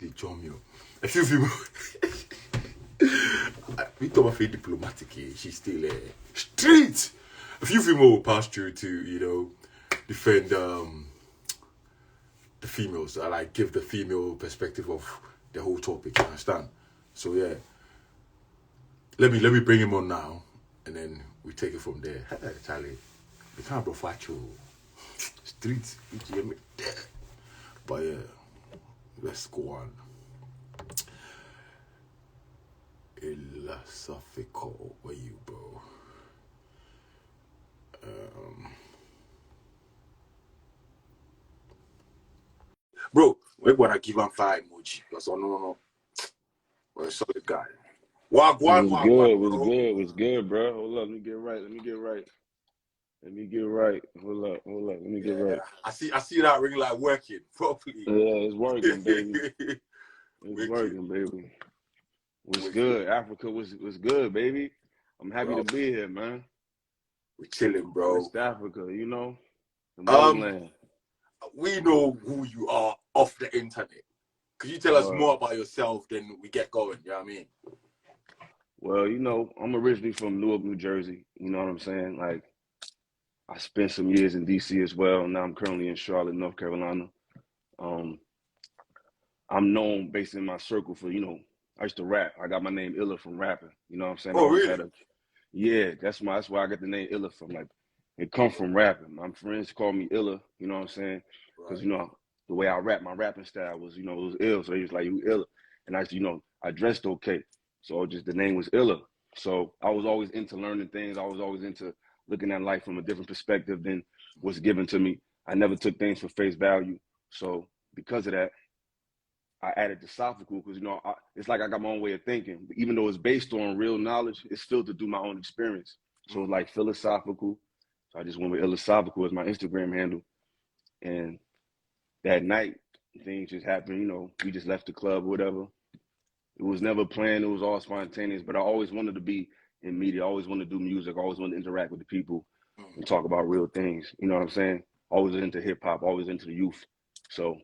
They join me. A few people. We talk about diplomatic. She's still street. A few people will pass through to defend the females. I like give the female perspective of the whole topic. You understand? So yeah, let me bring him on now, and then we take it from there. Hey, Charlie, we can't bro factual street. But yeah, let's go on. ILLASOPHICAL, where you, bro? Bro, we wanna give him 5 emoji. That's all. No. We're a solid guy. Wagwan, What's good? bro. What's good, bro? Hold up, let me get right. Hold up. Let me get right. I see that ring light working properly. Yeah, it's working, baby. It's working, baby. What's good? Africa was good, baby. I'm happy to be here, man. We're chilling, bro. West Africa, the motherland. We know who you are off the internet. Could you tell us more about yourself than we get going? You know what I mean? Well, I'm originally from Newark, New Jersey. You know what I'm saying? Like, I spent some years in DC as well. Now I'm currently in Charlotte, North Carolina. I'm known based in my circle for, I used to rap. I got my name Illa from rapping. You know what I'm saying? Oh, really? Yeah, that's why I got the name Illa from. Like, it come from rapping. My friends call me Illa, you know what I'm saying? Because, the way I rap, my rapping style was, it was ill. So he was like, you Illa. And I, I dressed okay. So just the name was Illa. So I was always into learning things. I was always into looking at life from a different perspective than what's given to me. I never took things for face value. So because of that, I added philosophical because, it's like I got my own way of thinking. Even though it's based on real knowledge, it's filtered through my own experience. So it's like philosophical. So I just went with ILLASOPHICAL as my Instagram handle. And that night, things just happened. We just left the club or whatever. It was never planned. It was all spontaneous. But I always wanted to be in media. I always wanted to do music. I always wanted to interact with the people and talk about real things. You know what I'm saying? Always into hip hop, always into the youth. So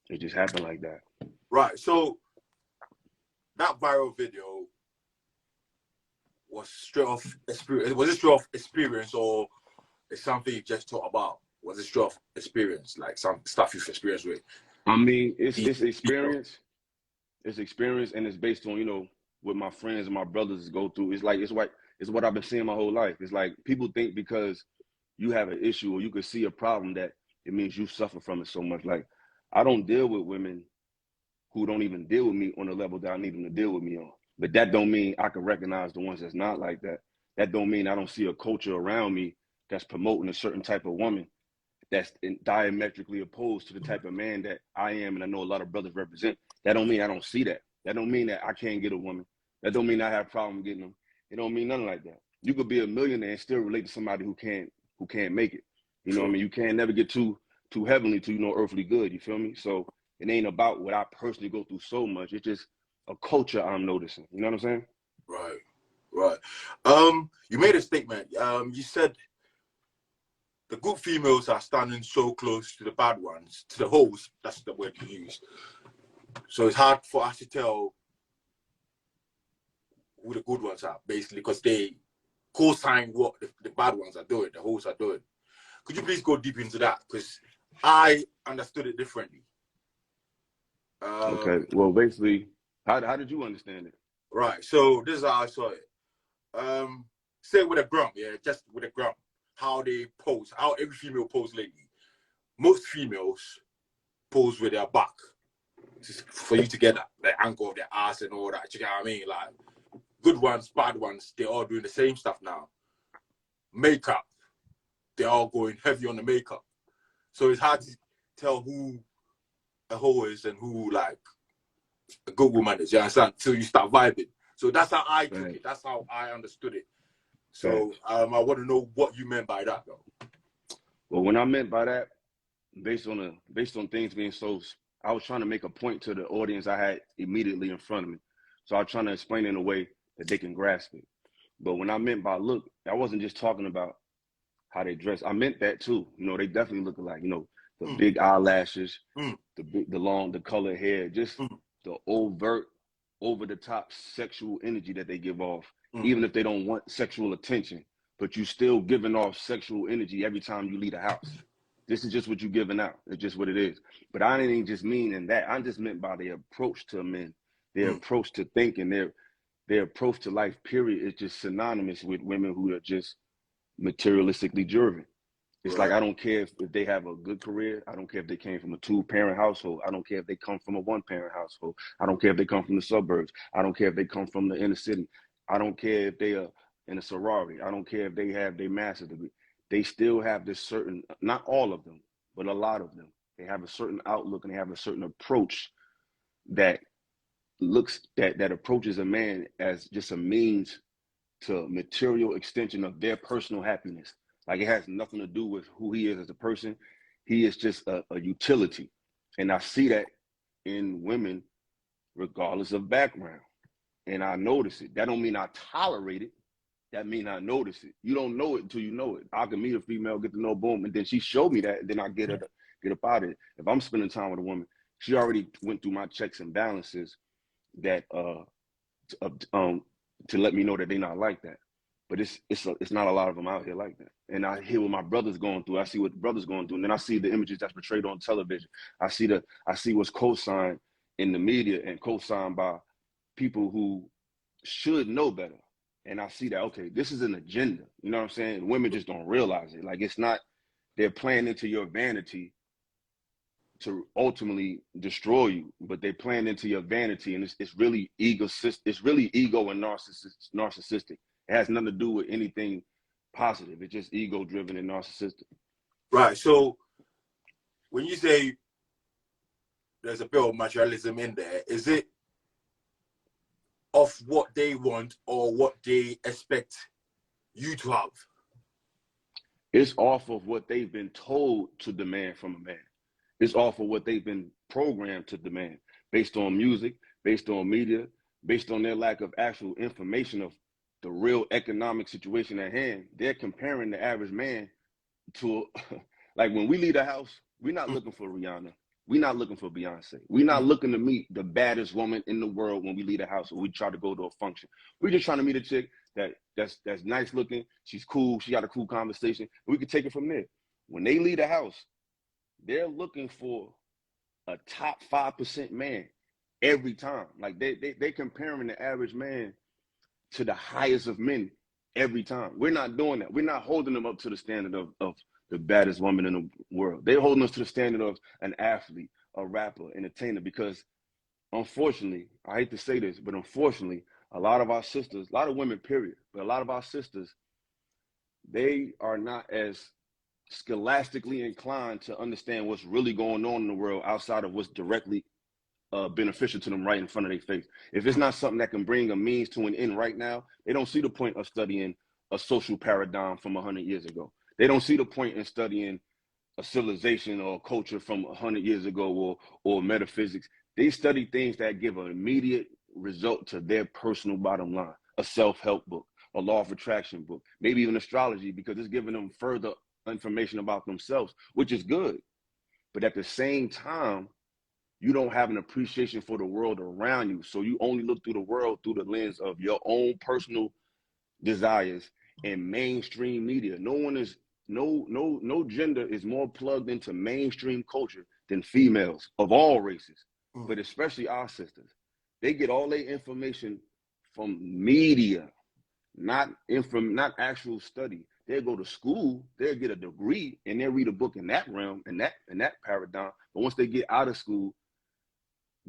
it just happened like that. Right. So that viral video was straight off experience. Was it straight off experience or it's something you just talked about? Was it straight off experience, like some stuff you've experienced with? I mean, it's experience. It's experience, and it's based on what my friends and my brothers go through. It's what I've been seeing my whole life. It's like people think because you have an issue or you could see a problem that it means you suffer from it so much. Like, I don't deal with women who don't even deal with me on the level that I need them to deal with me on. But that don't mean I can recognize the ones that's not like that. That don't mean I don't see a culture around me that's promoting a certain type of woman that's diametrically opposed to the type of man that I am and I know a lot of brothers represent. That don't mean I don't see that. That don't mean that I can't get a woman. That don't mean I have a problem getting them. It don't mean nothing like that. You could be a millionaire and still relate to somebody who can't make it. You know what I mean? You can't never get too heavenly to earthly good. You feel me? So it ain't about what I personally go through so much. It's just a culture I'm noticing. You know what I'm saying? Right. You made a statement. You said the good females are standing so close to the bad ones, to the hoes. That's the word you use. So it's hard for us to tell who the good ones are, basically, because they co-sign what the bad ones are doing, the hoes are doing. Could you please go deep into that? Because I understood it differently. Okay. Well, basically, how did you understand it? Right. So this is how I saw it. Say with a gram, just with a gram, how they pose, how every female pose lately. Most females pose with their back, just for you to get the angle of their ass and all that. You know what I mean? Like, good ones, bad ones, they're all doing the same stuff now. Makeup, they're all going heavy on the makeup. So it's hard to tell who a hoe is and who like a good woman is. You understand? Until you start vibing. So that's how I took it. That's how I understood it. So I want to know what you meant by that, though. Well, when I meant by that, based on things being so, I was trying to make a point to the audience I had immediately in front of me. So I was trying to explain it in a way that they can grasp it. But when I meant by look, I wasn't just talking about how they dress. I meant that too. They definitely look alike. The big eyelashes, the long, the colored hair, just the overt, over the top sexual energy that they give off, Mm. even if they don't want sexual attention, but you still giving off sexual energy every time you leave the house. This is just what you're giving out. It's just what it is. But I didn't just mean in that. I just meant by their approach to men, their approach to thinking, their approach to life, period, is just synonymous with women who are just materialistically driven. It's Right. like, I don't care if they have a good career. I don't care if they came from a 2-parent household. I don't care if they come from a 1-parent household. I don't care if they come from the suburbs. I don't care if they come from the inner city. I don't care if they are in a sorority. I don't care if they have their master's degree. They still have this certain, not all of them, but a lot of them. They have a certain outlook and they have a certain approach that that approaches a man as just a means to material extension of their personal happiness. Like, it has nothing to do with who he is as a person. He is just a utility. And I see that in women, regardless of background. And I notice it. That don't mean I tolerate it. That mean I notice it. You don't know it until you know it. I can meet a female, get to know, boom, and then she showed me that, and then I get up out of it. If I'm spending time with a woman, she already went through my checks and balances that to let me know that they're not like that. But it's not a lot of them out here like that. And I hear what my brother's going through. I see what the brother's going through, and then I see the images that's portrayed on television. I see what's co-signed in the media and co-signed by people who should know better. And I see that, okay, this is an agenda. You know what I'm saying? Women just don't realize it. Like, it's not, they're playing into your vanity to ultimately destroy you, but they plan into your vanity, and it's really ego and narcissistic. It has nothing to do with anything positive. It's just ego driven and narcissistic. Right. So when you say there's a bit of materialism in there, is it of what they want or what they expect you to have? It's off of what they've been told to demand from a man. It's off of what they've been programmed to demand, based on music, based on media, based on their lack of actual information of the real economic situation at hand. They're comparing the average man to, like, when we leave the house, we're not looking for Rihanna. We're not looking for Beyonce. We're not looking to meet the baddest woman in the world when we leave the house or we try to go to a function. We're just trying to meet a chick that's nice looking. She's cool. She got a cool conversation. We can take it from there. When they leave the house, they're looking for a top 5% man every time. Like, they comparing the average man to the highest of men every time. We're not doing that. We're not holding them up to the standard of the baddest woman in the world. They're holding us to the standard of an athlete, a rapper, entertainer, because unfortunately, I hate to say this, but unfortunately, a lot of our sisters, a lot of women, period, but a lot of our sisters, they are not as scholastically inclined to understand what's really going on in the world outside of what's directly beneficial to them right in front of their face. If it's not something that can bring a means to an end right now, they don't see the point of studying a social paradigm from 100 years ago. They don't see the point in studying a civilization or a culture from 100 years ago or metaphysics. They study things that give an immediate result to their personal bottom line. A self-help book, a law of attraction book, maybe even astrology, because it's giving them further information about themselves, which is good. But at the same time, you don't have an appreciation for the world around you. So you only look through the world through the lens of your own personal desires and mainstream media. No gender is more plugged into mainstream culture than females of all races, but especially our sisters. They get all their information from media, not actual study. They'll go to school, they'll get a degree, and they'll read a book in that realm, in that paradigm. But once they get out of school,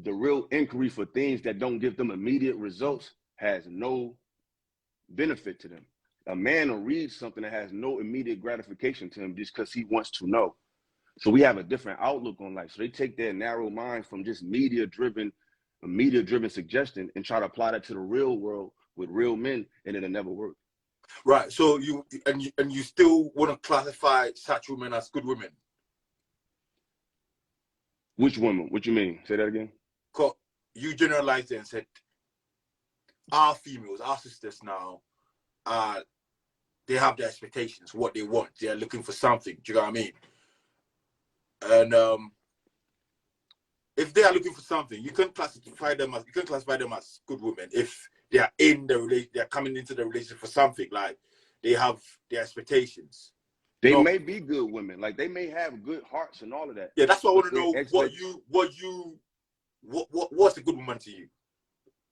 the real inquiry for things that don't give them immediate results has no benefit to them. A man will read something that has no immediate gratification to him just because he wants to know. So we have a different outlook on life. So they take their narrow mind from just media-driven suggestion and try to apply that to the real world with real men, and it'll never work. Right. So you still want to classify such women as good women? Which women? What you mean? Say that again. You generalized it and said our females, our sisters now, they have their expectations, what they want. They're looking for something. Do you know what I mean? And if they are looking for something, you can classify them as good women if they are in the relation, they are coming into the relationship for something, like they have their expectations. They may be good women, like they may have good hearts and all of that. Yeah, that's what I want to know. What's a good woman to you?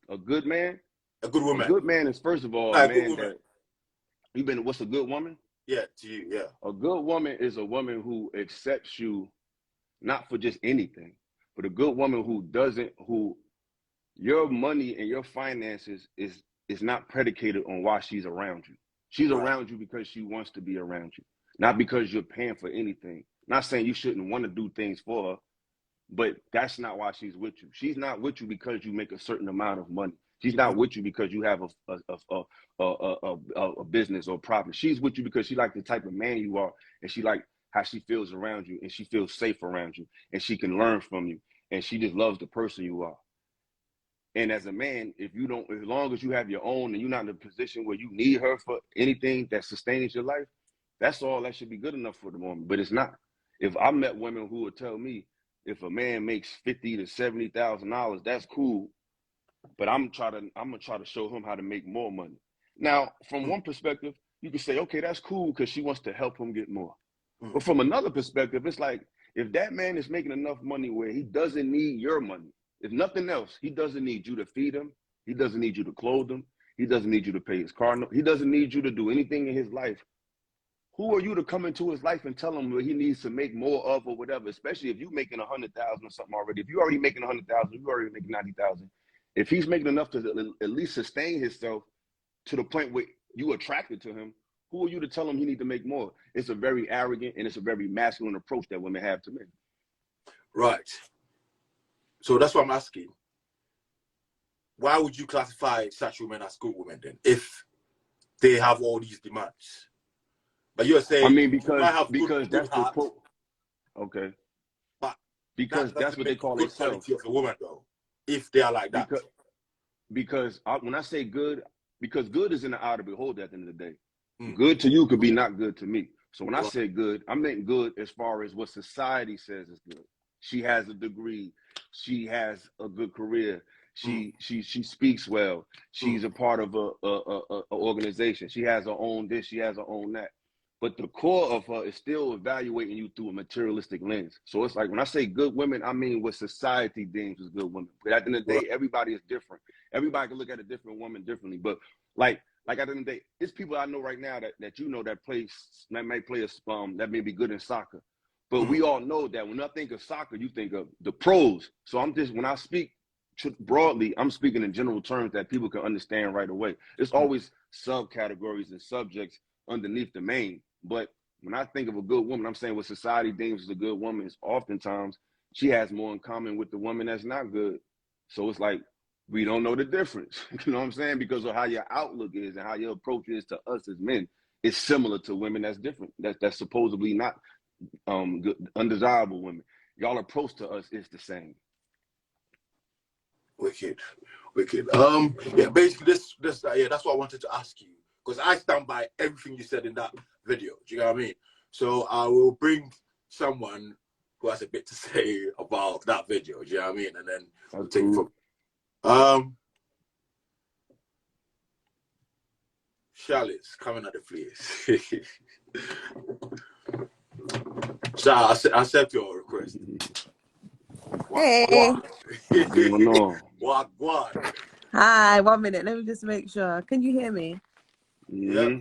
A good man? A good woman. A good man is, first of all, a man that what's a good woman? Yeah, to you, yeah. A good woman is a woman who accepts you not for just anything, but a good woman who your money and your finances is not predicated on why she's around you. She's around you because she wants to be around you, not because you're paying for anything. Not saying you shouldn't want to do things for her, but that's not why she's with you. She's not with you because you make a certain amount of money. She's not with you because you have a business or property. She's with you because she like the type of man you are, and she like how she feels around you, and she feels safe around you, and she can learn from you, and she just loves the person you are. And as a man, as long as you have your own and you're not in a position where you need her for anything that sustains your life, that's all that should be good enough for the woman. But it's not. If I met women who would tell me, if a man makes $50,000 to $70,000, that's cool, but I'm gonna try to show him how to make more money. Now, from one perspective, you can say, okay, that's cool because she wants to help him get more. But from another perspective, it's like, if that man is making enough money where he doesn't need your money, if nothing else, he doesn't need you to feed him, he doesn't need you to clothe him, he doesn't need you to pay his car note, he doesn't need you to do anything in his life. Who are you to come into his life and tell him what he needs to make more of or whatever, especially if you're making 100,000 or something already. If you're already making 100,000, you're already making 90,000. If he's making enough to at least sustain himself to the point where you attracted to him, who are you to tell him he needs to make more? It's a very arrogant and it's a very masculine approach that women have to men. Right. So that's what I'm asking. Why would you classify such women as good women then, if they have all these demands? But you're saying, I mean, because good that's the heart, quote. Okay. But because that's what they call good themselves. quality of a woman, though, if they are like that. Because when I say good, because good is in the eye of the beholder at the end of the day. Good to you could be not good to me. So when I say good, I meant good as far as what society says is good. She has a degree. She has a good career. She speaks well. She's a part of a organization. She has her own this. She has her own that. But the core of her is still evaluating you through a materialistic lens. So it's like, when I say good women, I mean what society deems as good women. But at the end of the day, everybody is different. Everybody can look at a different woman differently. But like at the end of the day, it's people I know right now that that may be good in soccer. But we all know that when I think of soccer, you think of the pros. So when I speak broadly, I'm speaking in general terms that people can understand right away. There's always subcategories and subjects underneath the main. But when I think of a good woman, I'm saying what society deems as a good woman is oftentimes she has more in common with the woman that's not good. So it's like, we don't know the difference. You know what I'm saying? Because of how your outlook is and how your approach is to us as men. It's similar to women that's different. That's supposedly not good, undesirable women. Y'all approach to us is the same. Wicked. Yeah, basically that's what I wanted to ask you, because I stand by everything you said in that video. Do you know what I mean? So I will bring someone who has a bit to say about that video. Do you know what I mean? And then we'll take it from Charlotte's coming at the place. So I accept your request. Hey. What? Hi, 1 minute. Let me just make sure. Can you hear me? Yeah.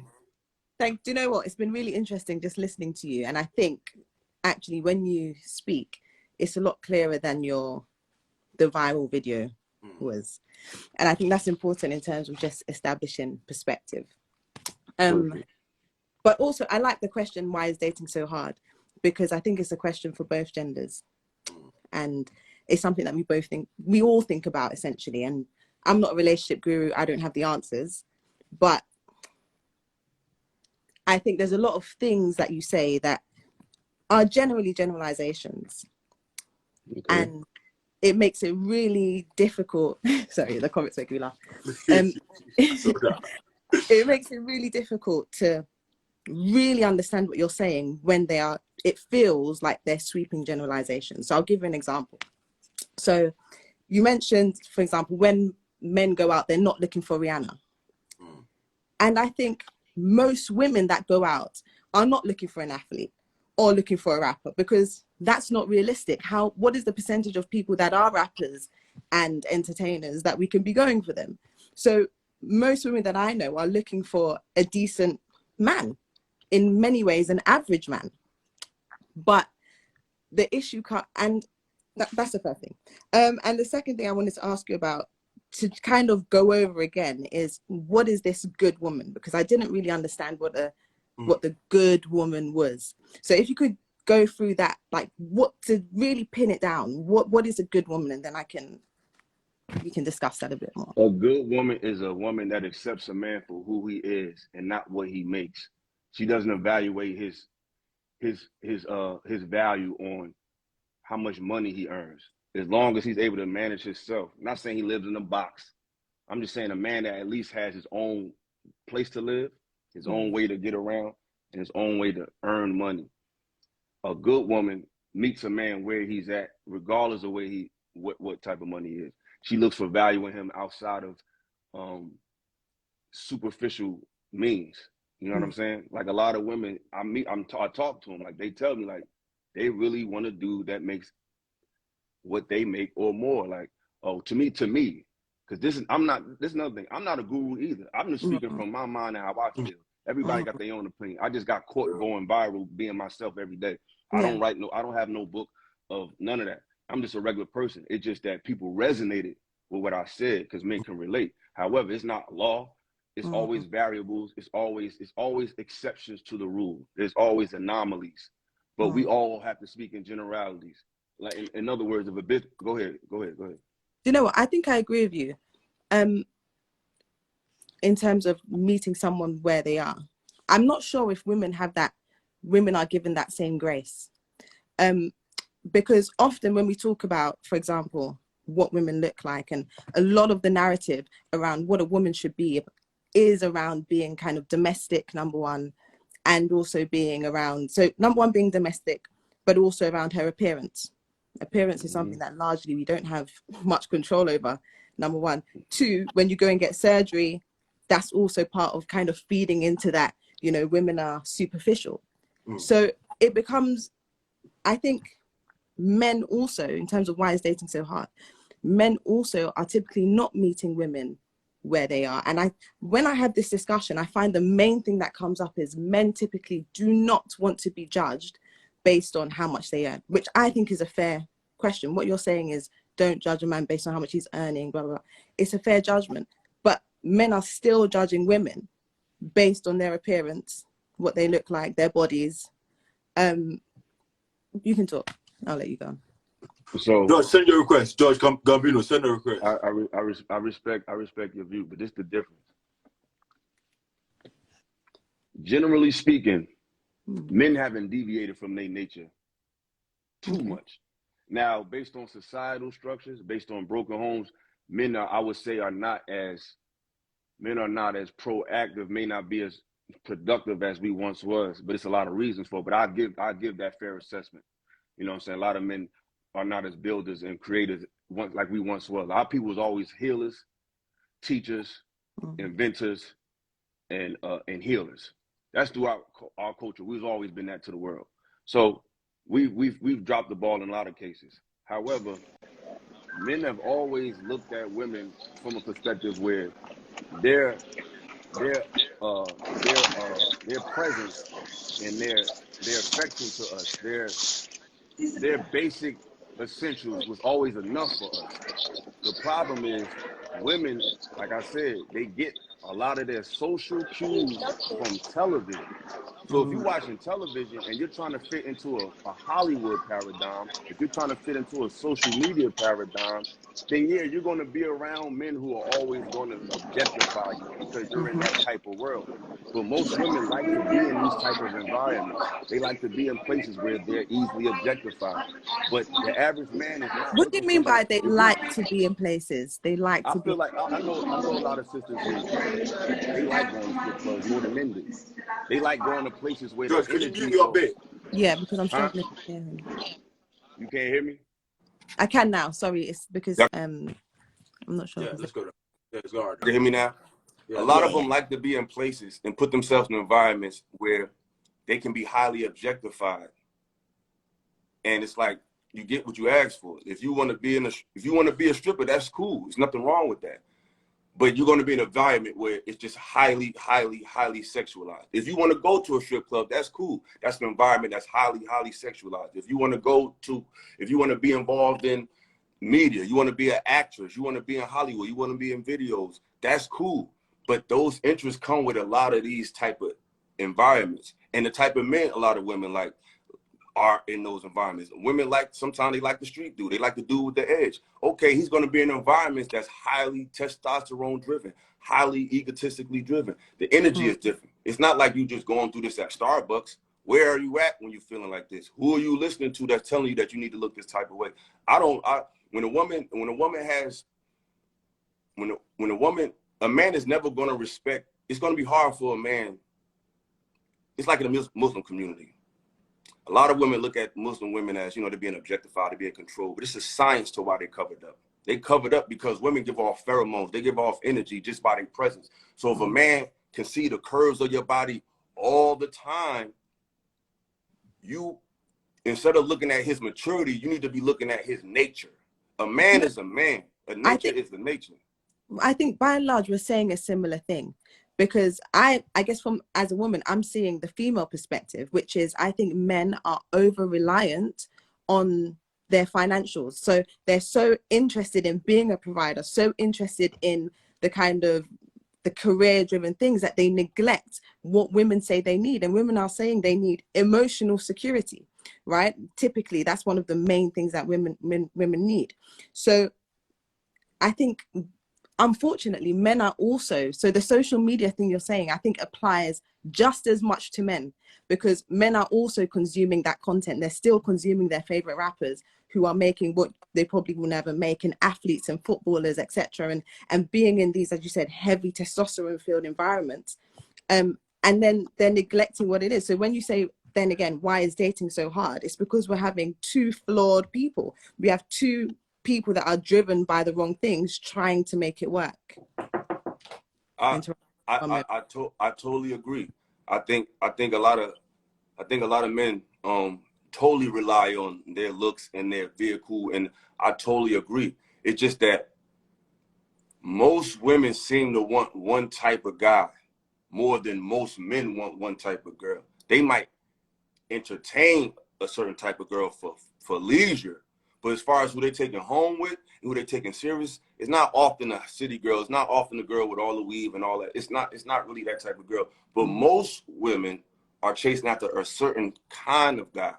Do you know what? It's been really interesting just listening to you. And I think actually when you speak, it's a lot clearer than the viral video was. And I think that's important in terms of just establishing perspective. But also I like the question, why is dating so hard? Because I think it's a question for both genders. And it's something that we all think about essentially. And I'm not a relationship guru. I don't have the answers, but I think there's a lot of things that you say that are generally generalizations. Okay. And it makes it really difficult. Sorry, the comments make me laugh. It makes it really difficult to really understand what you're saying when it feels like they're sweeping generalizations. So I'll give you an example. So you mentioned, for example, when men go out, they're not looking for Rihanna. And I think most women that go out are not looking for an athlete or looking for a rapper, because that's not realistic. What is the percentage of people that are rappers and entertainers that we can be going for them? So most women that I know are looking for a decent man, in many ways an average man. But the issue and that's the first thing. And the second thing I wanted to ask you about, to kind of go over again, is what is this good woman? Because I didn't really understand what the good woman was. So if you could go through that, like, what, to really pin it down, what is a good woman, and then we can discuss that a bit more. A good woman is a woman that accepts a man for who he is and not what he makes. She doesn't evaluate his value on how much money he earns. As long as he's able to manage himself. I'm not saying he lives in a box. I'm just saying a man that at least has his own place to live, his own way to get around, and his own way to earn money. A good woman meets a man where he's at, regardless of where what type of money he is. She looks for value in him outside of superficial means. You know what I'm saying? Like, a lot of women I talk to them, like, they tell me, like, they really want a dude that makes what they make or more. Like, oh, to me, because this is another thing. I'm not a guru either. I'm just speaking from my mind and how I feel. Everybody got their own opinion. I just got caught going viral being myself every day. I don't have no book of none of that. I'm just a regular person. It's just that people resonated with what I said because men can relate. However, it's not law. It's always variables. It's always exceptions to the rule. There's always anomalies, but we all have to speak in generalities. Like, in other words, if a bit, go ahead. You know what? I think I agree with you. In terms of meeting someone where they are, I'm not sure if women are given that same grace. Because often when we talk about, for example, what women look like, and a lot of the narrative around what a woman should be is around being kind of domestic, number one, and also being around, so number one, being domestic, but also around her appearance. Appearance is something that largely we don't have much control over, number one. Two, when you go and get surgery, that's also part of kind of feeding into that, you know, women are superficial. So it becomes, I think, men also, in terms of why is dating so hard, men also are typically not meeting women where they are. And when I have this discussion, I find the main thing that comes up is men typically do not want to be judged based on how much they earn, which I think is a fair question. What you're saying is, don't judge a man based on how much he's earning, blah, blah, blah. It's a fair judgment. But men are still judging women based on their appearance, what they look like, their bodies. You can talk. I'll let you go. So, George, send your request. George Gambino, send a request. I respect your view, but this is the difference. Generally speaking, men haven't deviated from their nature too much. Now, based on societal structures, based on broken homes, men are, I would say, are not as proactive, may not be as productive as we once was, but it's a lot of reasons for it. But I give that fair assessment. You know what I'm saying? A lot of men are not as builders and creators like we once was. Our people was always healers, teachers, inventors, and healers. That's throughout our culture. We've always been that to the world. So we've dropped the ball in a lot of cases. However, men have always looked at women from a perspective where their presence and their affection to us, their basic essentials was always enough for us. The problem is women, like I said, they get a lot of their social cues from television. So if you're watching television and you're trying to fit into a Hollywood paradigm, if you're trying to fit into a social media paradigm, then yeah, you're going to be around men who are always going to objectify you because you're in that type of world. But most women like to be in these type of environments. They like to be in places where they're easily objectified. But the average man is not. What do you mean by they like to be in places? They like to be. I feel like I know a lot of sisters who they like going to strip clubs more than men do. They like going to places where George, the can you energy. mute your bit? Yeah, because I'm struggling to hear him. You can't hear me? I can now. Sorry, it's because I'm not sure. Yeah, let's go. Yeah, let's go. You hear me now? Yeah, a lot of them like to be in places and put themselves in environments where they can be highly objectified. And it's like you get what you ask for. If you want to be a stripper, that's cool. There's nothing wrong with that. But you're going to be in an environment where it's just highly, highly, highly sexualized. If you want to go to a strip club, that's cool. That's an environment that's highly, highly sexualized. If you want to be involved in media, you want to be an actress, you want to be in Hollywood, you want to be in videos, that's cool. But those interests come with a lot of these type of environments. And the type of men a lot of women like are in those environments. Women sometimes they like the street dude. They like the dude with the edge. Okay, he's going to be in environments that's highly testosterone driven, highly egotistically driven. The energy is different. It's not like you just going through this at Starbucks. Where are you at when you're feeling like this? Who are you listening to that's telling you that you need to look this type of way? A man is never going to respect. It's going to be hard for a man. It's like in the Muslim community. A lot of women look at Muslim women as, they're being objectified, they're being controlled. But it's a science to why they covered up. They covered up because women give off pheromones. They give off energy just by their presence. So if a man can see the curves of your body all the time, instead of looking at his maturity, you need to be looking at his nature. A man is a man. A nature is the nature. I think by and large, we're saying a similar thing. Because I guess as a woman, I'm seeing the female perspective, which is I think men are over reliant on their financials. So they're so interested in being a provider, so interested in the kind of the career driven things that they neglect what women say they need. And women are saying they need emotional security, right? Typically, that's one of the main things that women need. So I think, unfortunately, men are also, so the social media thing you're saying, I think applies just as much to men, because men are also consuming that content. They're still consuming their favorite rappers who are making what they probably will never make, and athletes and footballers, etc. And being in these, as you said, heavy testosterone filled environments. And then they're neglecting what it is. So when you say, then again, why is dating so hard? It's because we're having two flawed people. We have two people that are driven by the wrong things trying to make it work. I totally agree. I think a lot of men totally rely on their looks and their vehicle, and I totally agree. It's just that most women seem to want one type of guy more than most men want one type of girl. They might entertain a certain type of girl for leisure, but as far as who they taking home with and who they taking serious, it's not often a city girl. It's not often a girl with all the weave and all that. It's not really that type of girl. But most women are chasing after a certain kind of guy.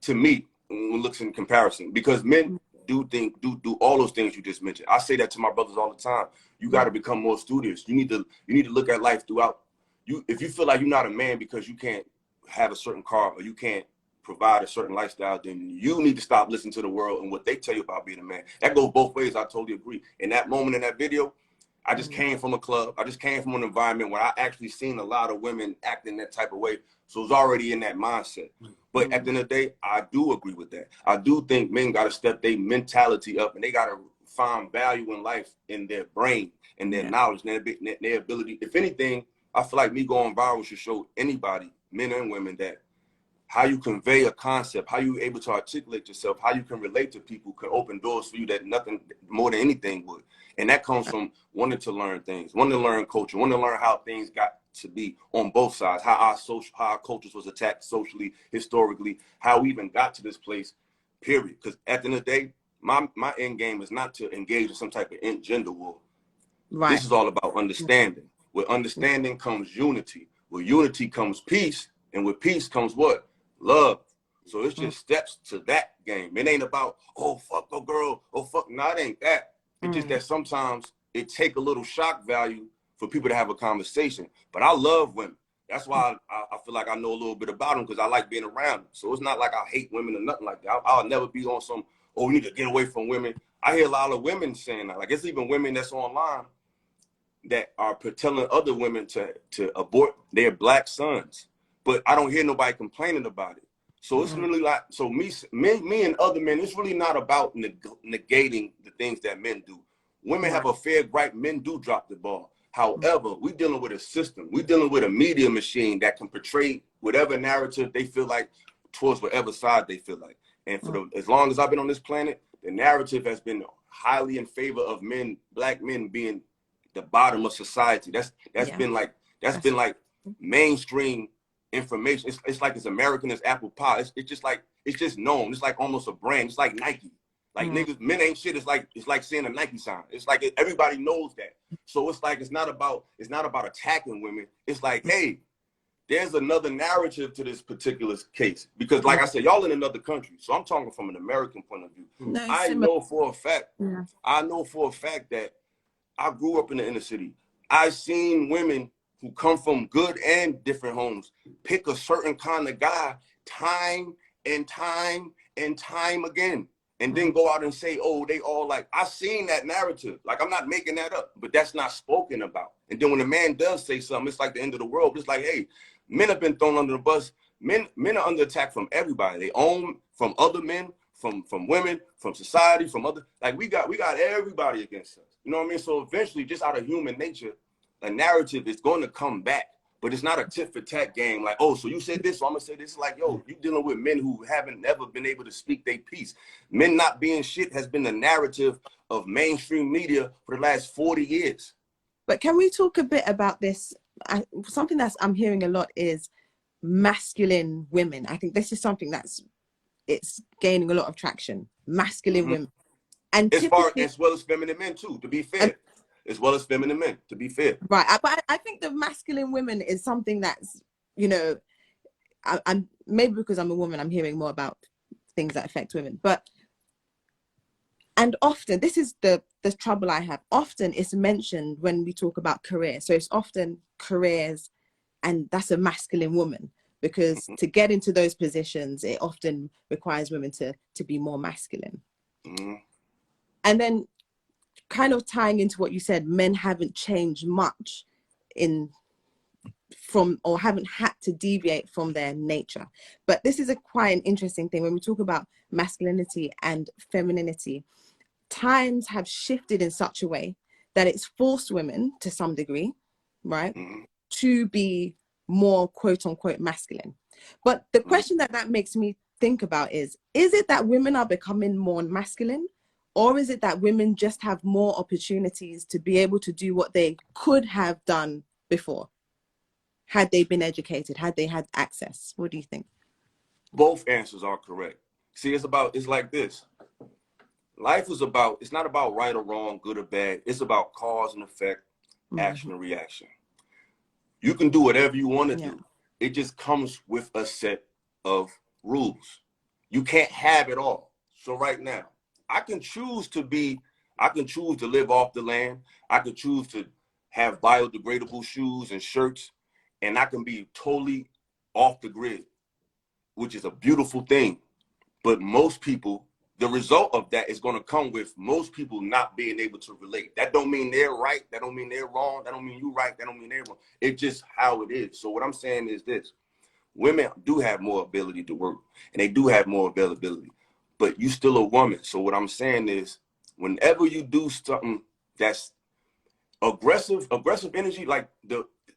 To me, when it looks in comparison, because men do all those things you just mentioned. I say that to my brothers all the time. You got to become more studious. You need to look at life throughout. If you feel like you're not a man because you can't have a certain car or you can't provide a certain lifestyle, then you need to stop listening to the world and what they tell you about being a man. That goes both ways. I totally agree. In that moment in that video, I just came from a club. I just came from an environment where I actually seen a lot of women acting that type of way. So it was already in that mindset. But at the end of the day, I do agree with that. I do think men got to step their mentality up, and they got to find value in life in their brain and their knowledge and their ability. If anything, I feel like me going viral should show anybody, men and women, that how you convey a concept, how you able to articulate yourself, how you can relate to people can open doors for you that nothing more than anything would. And that comes from wanting to learn things, wanting to learn culture, wanting to learn how things got to be on both sides, how our cultures was attacked socially, historically, how we even got to this place, period. Because at the end of the day, my end game is not to engage in some type of gender war. Right. This is all about understanding. With understanding comes unity. With unity comes peace. And with peace comes what? Love. So it's just steps to that game. It ain't about, oh, fuck a girl. Oh, fuck. No, it ain't that. It's just that sometimes it take a little shock value for people to have a conversation. But I love women. That's why I feel like I know a little bit about them, because I like being around them. So it's not like I hate women or nothing like that. I'll never be on some, oh, we need to get away from women. I hear a lot of women saying that. Like, it's even women that's online that are telling other women to abort their black sons. But I don't hear nobody complaining about it. So it's really like, so me and other men, it's really not about negating the things that men do. Women have a fair right, men do drop the ball. However, we're dealing with a system. We're dealing with a media machine that can portray whatever narrative they feel like towards whatever side they feel like. And for as long as I've been on this planet, the narrative has been highly in favor of men, black men being the bottom of society. That's been like mainstream information. It's like as American as apple pie. It's just known. It's like almost a brand. It's like Nike. Like niggas, men ain't shit. It's like seeing a Nike sign. It's like everybody knows that. So it's like it's not about attacking women. It's like, hey, there's another narrative to this particular case. Because like I said, y'all in another country. So I'm talking from an American point of view. I know for a fact that I grew up in the inner city. I've seen women who come from good and different homes pick a certain kind of guy time and time and time again, and then go out and say, oh, they all like, I've seen that narrative. Like, I'm not making that up, but that's not spoken about. And then when a man does say something, it's like the end of the world. It's like, hey, men have been thrown under the bus. Men are under attack from everybody. They own from other men, from women, from society, from other, like we got everybody against us. You know what I mean? So eventually, just out of human nature, a narrative is going to come back, but it's not a tit for tat game. Like, oh, so you said this, so I'm gonna say this. It's like, yo, you dealing with men who haven't never been able to speak their piece. Men not being shit has been the narrative of mainstream media for the last 40 years. But can we talk a bit about this? Something I'm hearing a lot is masculine women. I think this is something it's gaining a lot of traction. Masculine women, and as well as feminine men too. To be fair. As well as feminine men, to be fair. Right, but I think the masculine women is something that's, you know, I'm maybe because I'm a woman, I'm hearing more about things that affect women. And often, this is the trouble I have. Often it's mentioned when we talk about career. So it's often careers, and that's a masculine woman, because to get into those positions, it often requires women to be more masculine. And then, kind of tying into what you said, men haven't changed much or haven't had to deviate from their nature. But this is quite an interesting thing when we talk about masculinity and femininity. Times have shifted in such a way that it's forced women to some degree, right, to be more quote unquote masculine. But the question that makes me think about is it that women are becoming more masculine? Or is it that women just have more opportunities to be able to do what they could have done before, had they been educated, had they had access? What do you think? Both answers are correct. See, it's like this. Life is it's not about right or wrong, good or bad. It's about cause and effect, action and reaction. You can do whatever you want to do. It just comes with a set of rules. You can't have it all. So right now, I can choose to live off the land. I can choose to have biodegradable shoes and shirts, and I can be totally off the grid, which is a beautiful thing. But most people, the result of that is going to come with most people not being able to relate. That don't mean they're right. That don't mean they're wrong. That don't mean you right. That don't mean they're wrong. It's just how it is. So what I'm saying is this. Women do have more ability to work, and they do have more availability. But you still a woman. So what I'm saying is, whenever you do something that's aggressive energy, like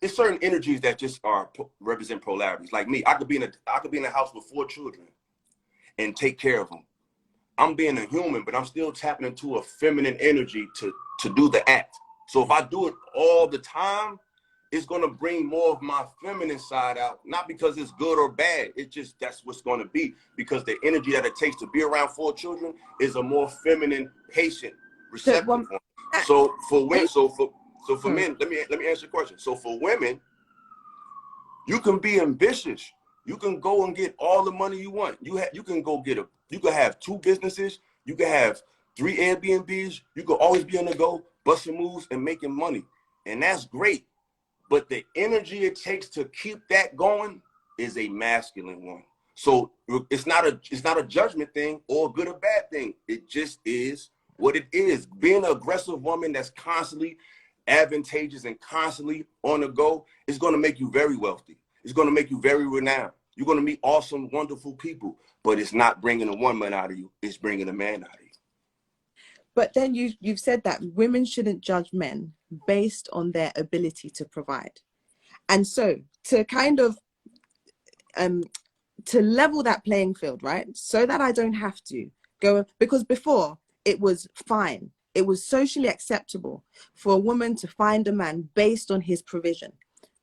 it's certain energies that just represent polarities. Like me, I could be in a house with 4 children and take care of them. I'm being a human, but I'm still tapping into a feminine energy to do the act. So if I do it all the time, it's going to bring more of my feminine side out, not because it's good or bad. It's just that's what's going to be, because the energy that it takes to be around 4 children is a more feminine, patient, receptive one. So for women, for men, let me answer your question. So for women, you can be ambitious. You can go and get all the money you want. You can have 2 businesses. You can have 3 Airbnbs. You can always be on the go, busting moves and making money, and that's great. But the energy it takes to keep that going is a masculine one. So it's not a judgment thing or a good or bad thing. It just is what it is. Being an aggressive woman that's constantly advantageous and constantly on the go is going to make you very wealthy. It's going to make you very renowned. You're going to meet awesome, wonderful people, but it's not bringing a woman out of you. It's bringing a man out of you. But then you've said that women shouldn't judge men based on their ability to provide. And so to kind of to level that playing field, right? So that I don't have to go, because before it was fine. It was socially acceptable for a woman to find a man based on his provision,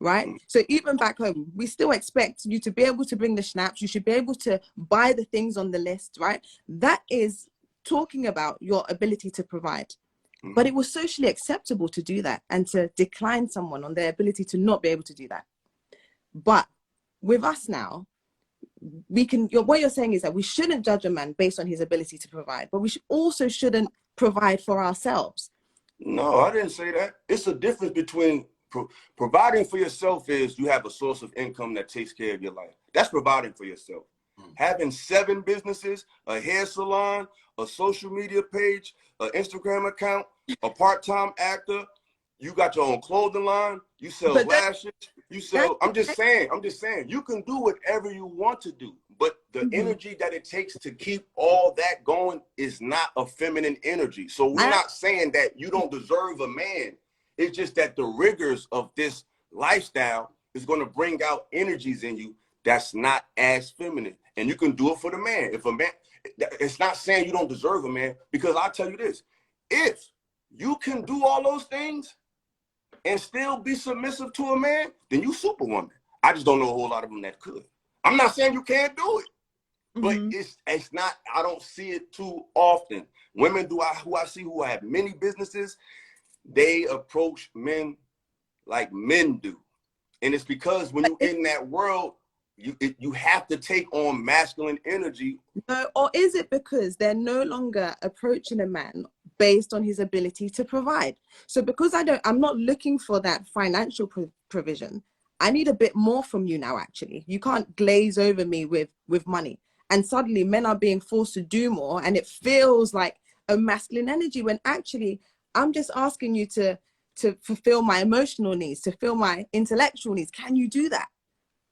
right? So even back home, we still expect you to be able to bring the schnapps. You should be able to buy the things on the list, right? That is talking about your ability to provide. But it was socially acceptable to do that and to decline someone on their ability to not be able to do that. But with us now, we can, what you're saying is that we shouldn't judge a man based on his ability to provide, but we also shouldn't provide for ourselves. No, I didn't say that. It's a difference between providing for yourself is you have a source of income that takes care of your life. That's providing for yourself. Having 7 businesses, a hair salon, a social media page, an Instagram account, a part-time actor, you got your own clothing line, you sell lashes, you sell, I'm just saying, you can do whatever you want to do, but the energy that it takes to keep all that going is not a feminine energy. So we're not saying that you don't deserve a man. It's just that the rigors of this lifestyle is going to bring out energies in you that's not as feminine. And you can do it for the man. If a man, it's not saying you don't deserve a man, because I'll tell you this, if you can do all those things and still be submissive to a man, then you superwoman. I just don't know a whole lot of them that could. I'm not saying you can't do it, but it's not, I don't see it too often. Women who I see who have many businesses, they approach men like men do. And it's because when you're in that world, you have to take on masculine energy. No, or is it because they're no longer approaching a man based on his ability to provide? So because I'm not looking for that financial provision, I need a bit more from you now, actually. You can't glaze over me with money. And suddenly men are being forced to do more, and it feels like a masculine energy, when actually I'm just asking you to fulfill my emotional needs, to fill my intellectual needs. Can you do that?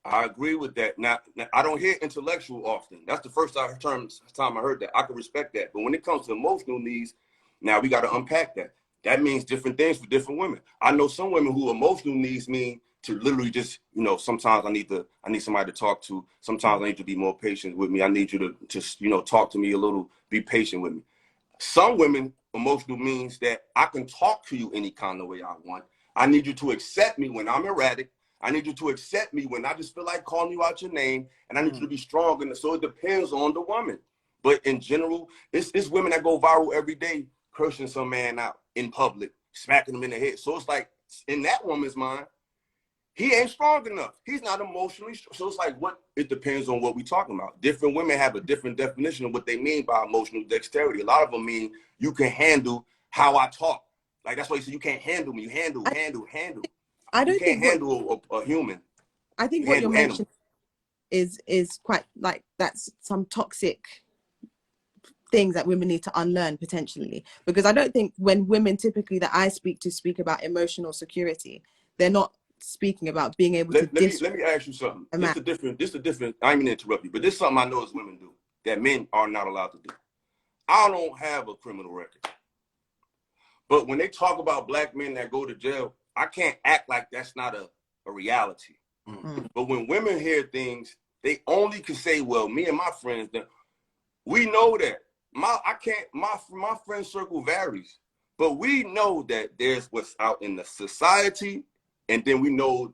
I agree with that. Now, I don't hear intellectual often. That's the first time I heard that. I can respect that. But when it comes to emotional needs, now we got to unpack that. That means different things for different women. I know some women who emotional needs mean to literally just, sometimes I need somebody to talk to. Sometimes I need to be more patient with me. I need you to talk to me a little, be patient with me. Some women, emotional means that I can talk to you any kind of way I want. I need you to accept me when I'm erratic. I need you to accept me when I just feel like calling you out your name, and I need you to be strong. And so it depends on the woman. But in general, it's women that go viral every day, cursing some man out in public, smacking him in the head. So it's like, in that woman's mind, he ain't strong enough. He's not emotionally strong. So it's like, it depends on what we're talking about. Different women have a different definition of what they mean by emotional dexterity. A lot of them mean you can handle how I talk. Like, that's why you say you can't handle me. You handle. I don't think handle a human. I think what you're mentioning is quite like, that's some toxic things that women need to unlearn potentially, because I don't think when women typically that I speak about emotional security, they're not speaking about being able to. Let me ask you something. This is a different. I didn't mean to interrupt you, but this is something I know as women do that men are not allowed to do. I don't have a criminal record, but when they talk about black men that go to jail, I can't act like that's not a reality. But when women hear things, they only can say, well, me and my friends, we know that. My friend circle varies, but we know that there's what's out in the society, and then we know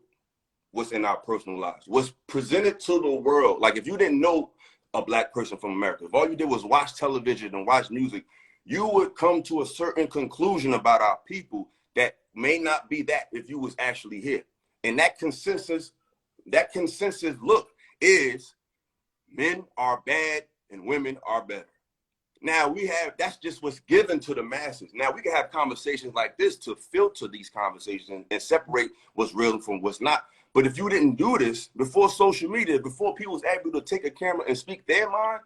what's in our personal lives, what's presented to the world. Like, if you didn't know a black person from America, if all you did was watch television and watch music, you would come to a certain conclusion about our people that may not be that if you was actually here. And that consensus look is men are bad and women are better. Now that's just what's given to the masses. Now we can have conversations like this to filter these conversations and separate what's real from what's not. But if you didn't do this before social media, before people was able to take a camera and speak their mind,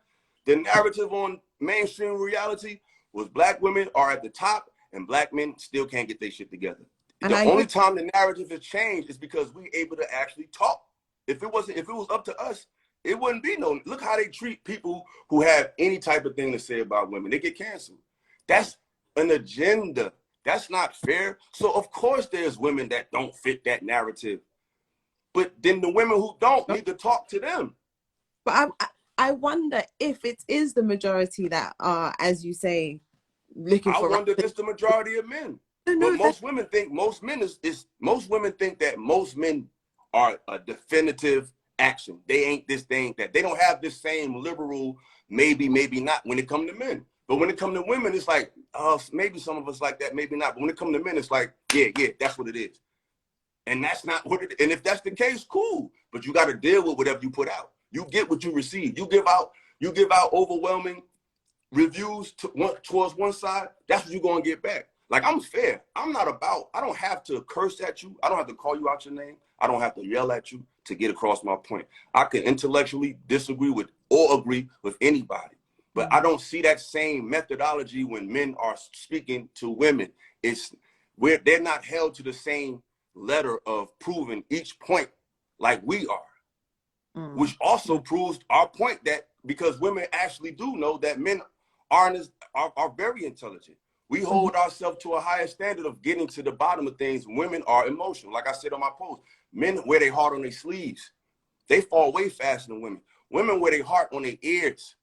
the narrative on mainstream reality was black women are at the top and black men still can't get their shit together. And the only time the narrative has changed is because we able to actually talk. If it was up to us, it wouldn't be no, look how they treat people who have any type of thing to say about women. They get canceled. That's an agenda. That's not fair. So of course there's women that don't fit that narrative. But then the women who don't need to talk to them. But I wonder if it is the majority that are, as you say, looking for. I wonder if it's the majority of men. No, but most women think most women think that most men are a definitive action. They ain't this, they ain't that. They don't have this same liberal, maybe not when it comes to men. But when it comes to women, it's like, maybe some of us like that, maybe not. But when it comes to men, it's like, yeah, that's what it is. And that's not what it is. And if that's the case, cool. But you got to deal with whatever you put out. You get what you receive. You give out overwhelming reviews towards one side, that's what you're going to get back. Like, I'm fair. I don't have to curse at you. I don't have to call you out your name. I don't have to yell at you to get across my point. I can intellectually disagree with or agree with anybody. But I don't see that same methodology when men are speaking to women. It's where they're not held to the same letter of proving each point like we are, which also proves our point that because women actually do know that men are very intelligent. We hold ourselves to a higher standard of getting to the bottom of things. Women are emotional. Like I said on my post, men wear their heart on their sleeves. They fall way faster than women. Women wear their heart on their ears.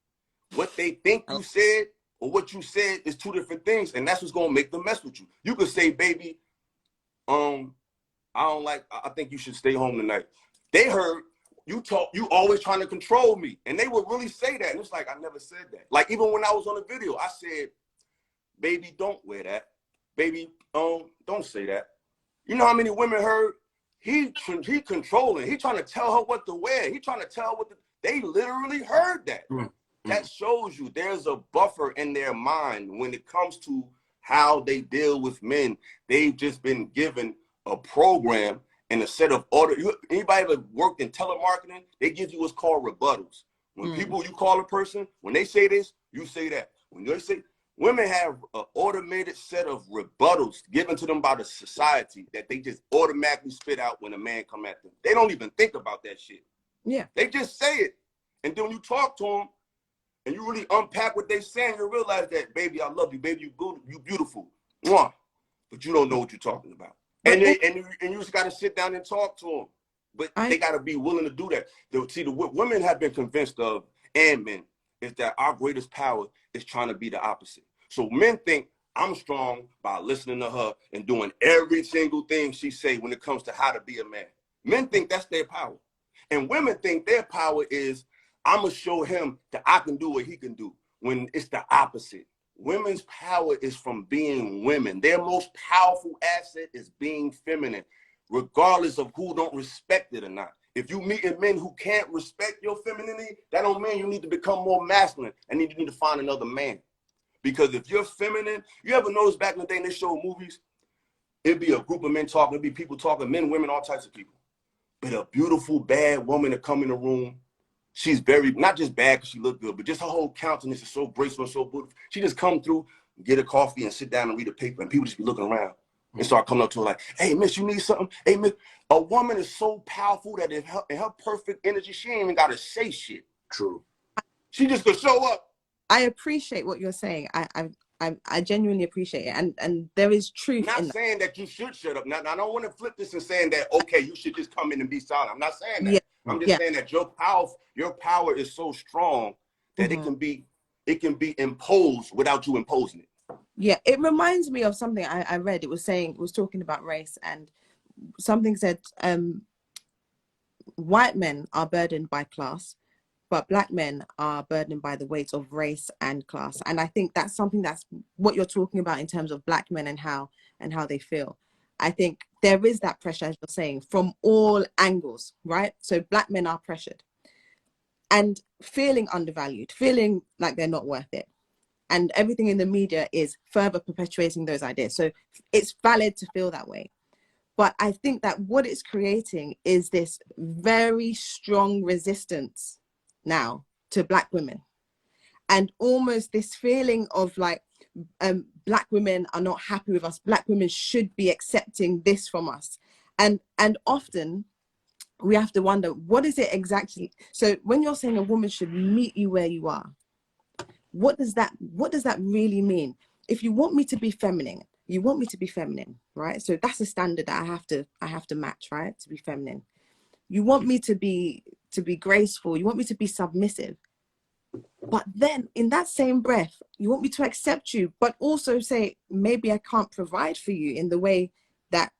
What they think you said or what you said is two different things, and that's what's gonna make them mess with you. You could say, baby, I think you should stay home tonight. They heard you always trying to control me. And they would really say that. And it's like, I never said that. Like, even when I was on the video, I said, baby, don't wear that. Baby, don't say that. You know how many women heard? He controlling. He trying to tell her what to wear. He trying to tell her what to, they literally heard that. That shows you there's a buffer in their mind when it comes to how they deal with men. They've just been given a program and a set of order. Anybody ever worked in telemarketing? They give you what's called rebuttals. When people, you call a person, when they say this, you say that. When they say, women have an automated set of rebuttals given to them by the society that they just automatically spit out when a man come at them. They don't even think about that shit. Yeah. They just say it. And then when you talk to them and you really unpack what they saying, you realize that, baby, I love you, baby, you beautiful. Mwah. But you don't know what you're talking about. And you just got to sit down and talk to them. But they got to be willing to do that. See, the women have been convinced of, and men, is that our greatest power is trying to be the opposite. So men think I'm strong by listening to her and doing every single thing she say when it comes to how to be a man. Men think that's their power. And women think their power is, I'm going to show him that I can do what he can do, when it's the opposite. Women's power is from being women. Their most powerful asset is being feminine, regardless of who don't respect it or not. If you meet men who can't respect your femininity, that don't mean you need to become more masculine and you need to find another man. Because if you're feminine, you ever notice back in the day they show movies, it'd be a group of men talking, it'd be people talking, men, women, all types of people. But a beautiful, bad woman to come in the room, she's very, not just bad because she look good, but just her whole countenance is so graceful and so beautiful. She just come through, get a coffee and sit down and read a paper, and people just be looking around and start coming up to her like, hey, miss, you need something? Hey, miss. A woman is so powerful that in her perfect energy, she ain't even got to say shit. True. She just gonna show up. I appreciate what you're saying. I genuinely appreciate it, and there is truth. I'm not saying that you should shut up. Now, I don't want to flip this and saying that, okay, you should just come in and be silent. I'm not saying that. Yeah. I'm just saying that your power is so strong that it can be imposed without you imposing it. Yeah, it reminds me of something I read. It was talking about race, and something said white men are burdened by class, but black men are burdened by the weight of race and class. And I think that's something that's what you're talking about in terms of black men and how they feel. I think there is that pressure, as you're saying, from all angles, right? So black men are pressured and feeling undervalued, feeling like they're not worth it. And everything in the media is further perpetuating those ideas. So it's valid to feel that way. But I think that what it's creating is this very strong resistance now to black women, and almost this feeling of like black women are not happy with us. Black women should be accepting this from us. And often we have to wonder, what is it exactly? So when you're saying a woman should meet you where you are, what does that really mean? If you want me to be feminine, you want me to be feminine, right? So that's a standard that I have to match, right? To be feminine. You want me to be graceful, you want me to be submissive. But then in that same breath, you want me to accept you, but also say, maybe I can't provide for you in the way that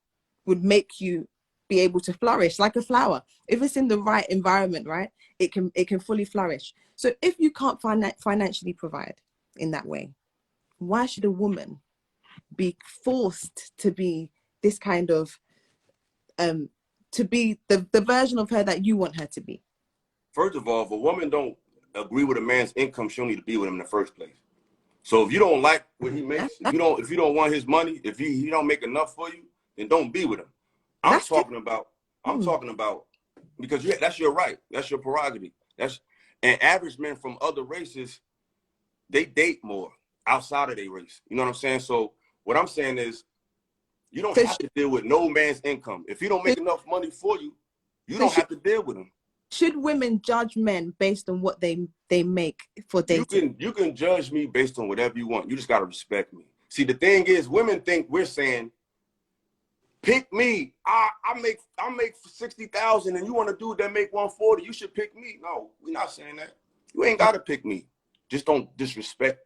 would make you be able to flourish like a flower. If it's in the right environment, right, it can fully flourish. So if you can't financially provide in that way, why should a woman be forced to be this kind of to be the version of her that you want her to be? First of all, if a woman don't agree with a man's income, she don't need to be with him in the first place. So if you don't like what he makes, if you don't want his money, if he don't make enough for you, then don't be with him. I'm talking about because that's your right, that's your prerogative. And average men from other races, they date more outside of their race. You know what I'm saying? So what I'm saying is, you don't have to deal with no man's income. If he don't make enough money for you, you don't have to deal with him. Should women judge men based on what they make for dating? You can judge me based on whatever you want. You just gotta respect me. See, the thing is, women think we're saying, pick me. I make 60,000, and you want a dude that make 140. You should pick me. No, we're not saying that. You ain't gotta pick me. Just don't disrespect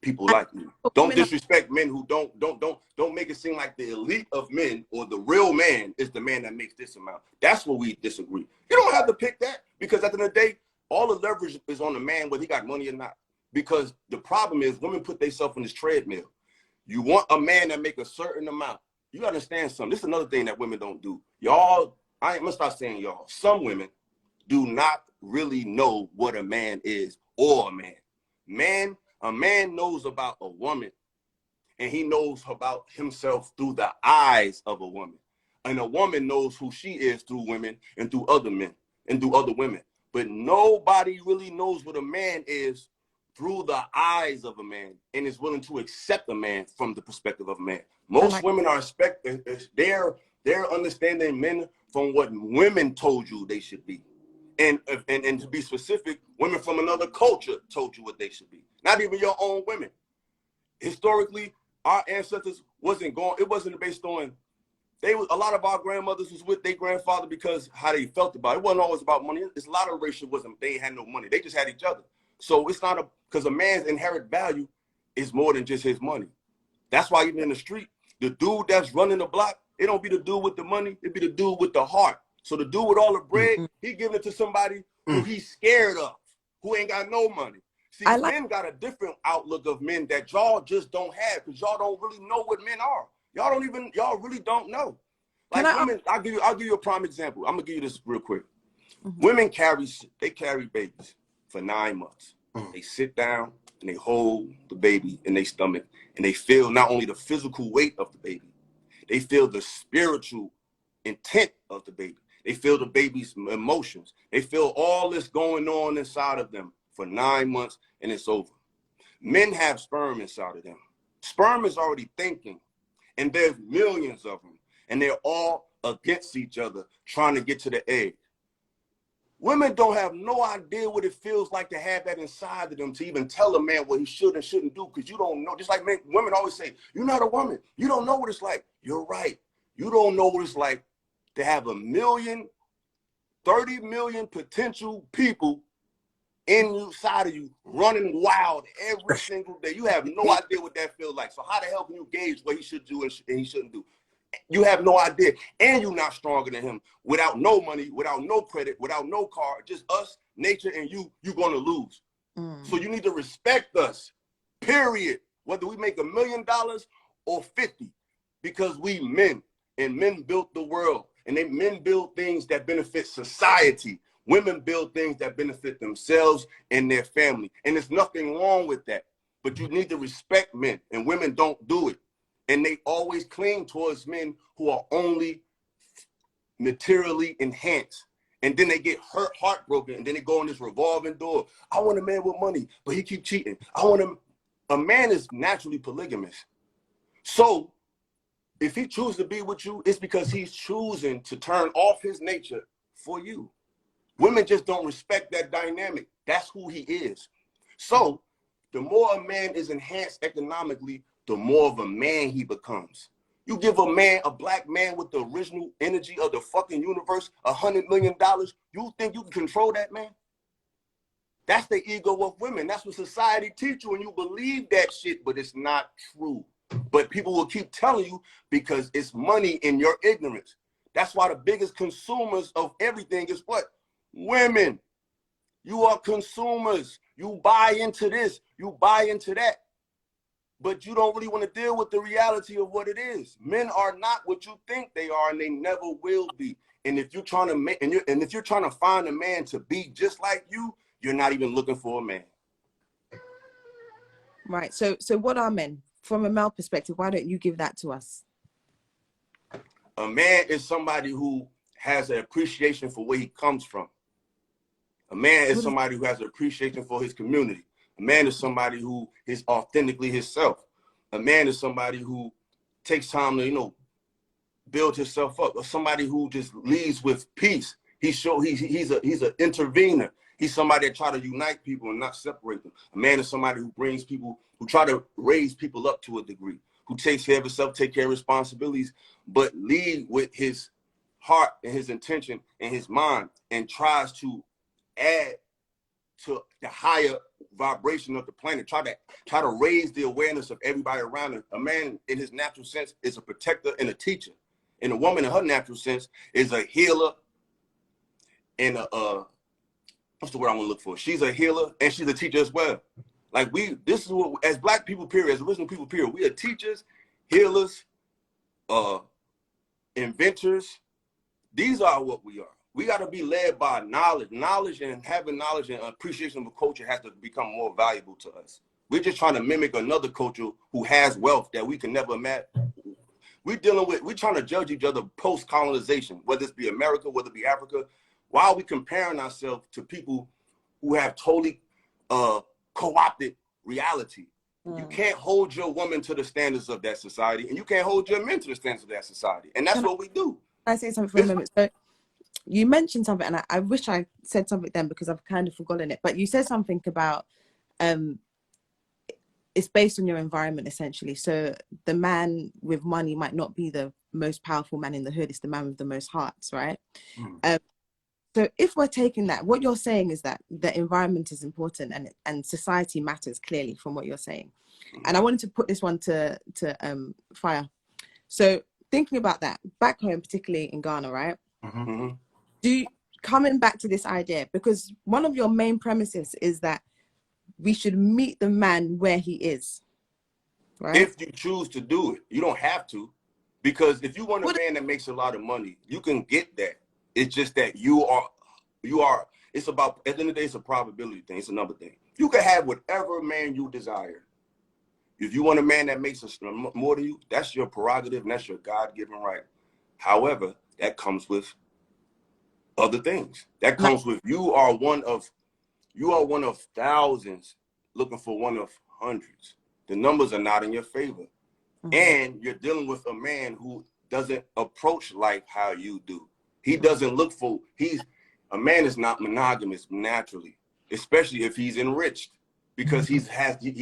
people like me. Don't disrespect men who don't make it seem like the elite of men or the real man is the man that makes this amount. That's where we disagree. You don't have to pick that, because at the end of the day, all the leverage is on the man, whether he got money or not. Because the problem is, women put themselves on this treadmill. You want a man that make a certain amount. You understand something. This is another thing that women don't do. Y'all, I'm gonna start saying y'all. Some women do not really know what a man is or a man. A man knows about a woman, and he knows about himself through the eyes of a woman. And a woman knows who she is through women and through other men and through other women. But nobody really knows what a man is through the eyes of a man and is willing to accept a man from the perspective of a man. Most women are they're understanding men from what women told you they should be. And to be specific, women from another culture told you what they should be. Not even your own women. Historically, our ancestors wasn't based on, a lot of our grandmothers was with their grandfather because how they felt about it. It wasn't always about money. It's a lot of racial wasn't, they had no money. They just had each other. So it's not because a man's inherent value is more than just his money. That's why even in the street, the dude that's running the block, it don't be the dude with the money, it be the dude with the heart. So the dude with all the bread, he giving it to somebody who he's scared of, who ain't got no money. See, men got a different outlook of men that y'all just don't have, because y'all don't really know what men are. Y'all really don't know. Like women, I'll give you a prime example. I'm gonna give you this real quick. Women carry babies for 9 months. They sit down and they hold the baby in their stomach, and they feel not only the physical weight of the baby, they feel the spiritual intent of the baby. They feel the baby's emotions. They feel all this going on inside of them for 9 months, and it's over. Men have sperm inside of them. Sperm is already thinking, and there's millions of them, and they're all against each other trying to get to the egg. Women don't have no idea what it feels like to have that inside of them, to even tell a man what he should and shouldn't do, because you don't know. Just like women always say, you're not a woman. You don't know what it's like. You're right. You don't know what it's like to have 30 million potential people inside of you running wild every single day. You have no idea what that feels like. So how the hell can you gauge what he should do and he shouldn't do? You have no idea. And you're not stronger than him. Without no money, without no credit, without no car, just us, nature, and you're going to lose. So you need to respect us, period. Whether we make $1 million or 50, because we men, and men built the world. And men build things that benefit society. Women build things that benefit themselves and their family. And there's nothing wrong with that. But you need to respect men, and women don't do it. And they always cling towards men who are only materially enhanced. And then they get heartbroken, and then they go in this revolving door. I want a man with money, but he keep cheating. A man is naturally polygamous. So if he chooses to be with you, it's because he's choosing to turn off his nature for you. Women just don't respect that dynamic. That's who he is. So the more a man is enhanced economically, the more of a man he becomes. You give a man, a black man with the original energy of the fucking universe, $100 million, you think you can control that man? That's the ego of women. That's what society teach you, and you believe that shit, but it's not true. But people will keep telling you because it's money in your ignorance. That's why the biggest consumers of everything is what? Women. You are consumers. You buy into this. You buy into that. But you don't really want to deal with the reality of what it is. Men are not what you think they are, and they never will be. And if you're trying to make, if you're trying to find a man to be just like you, you're not even looking for a man. Right. So what are men? From a male perspective, why don't you give that to us? A man is somebody who has an appreciation for where he comes from. A man is somebody who has an appreciation for his community. A man is somebody who is authentically himself. A man is somebody who takes time to, build himself up. Or somebody who just leads with peace. He's an intervener. He's somebody that try to unite people and not separate them. A man is somebody who brings people, who try to raise people up to a degree, who takes care of himself, take care of responsibilities, but lead with his heart and his intention and his mind, and tries to add to the higher vibration of the planet, try to raise the awareness of everybody around him. A man in his natural sense is a protector and a teacher. And a woman in her natural sense is a healer and what's the word I want to look for? She's a healer and she's a teacher as well. Like this is what, as black people, period, as original people, period, we are teachers, healers, inventors. These are what we are. We got to be led by knowledge. Knowledge and having knowledge and appreciation of a culture has to become more valuable to us. We're just trying to mimic another culture who has wealth that we can never imagine. We're trying to judge each other post-colonization, whether it be America, whether it be Africa. Why are we comparing ourselves to people who have totally co-opted reality? You can't hold your woman to the standards of that society, and you can't hold your men to the standards of that society. And that's what we do. Can I say something for a moment? So you mentioned something, and I wish I said something then because I've kind of forgotten it. But you said something about it's based on your environment, essentially. So the man with money might not be the most powerful man in the hood. It's the man with the most hearts, right? So if we're taking that, what you're saying is that the environment is important and society matters, clearly, from what you're saying. And I wanted to put this one to fire. So thinking about that, back home, particularly in Ghana, right? Coming back to this idea, because one of your main premises is that we should meet the man where he is, right? If you choose to do it, you don't have to. Because if you want a man that makes a lot of money, you can get that. It's just that you are, it's about, at the end of the day, it's a probability thing. It's another thing. You can have whatever man you desire. If you want a man that makes more than you, that's your prerogative and that's your God-given right. However, that comes with other things. That comes with, you are one of thousands looking for one of hundreds. The numbers are not in your favor. And you're dealing with a man who doesn't approach life how you do. He doesn't look for, a man is not monogamous naturally, especially if he's enriched, because he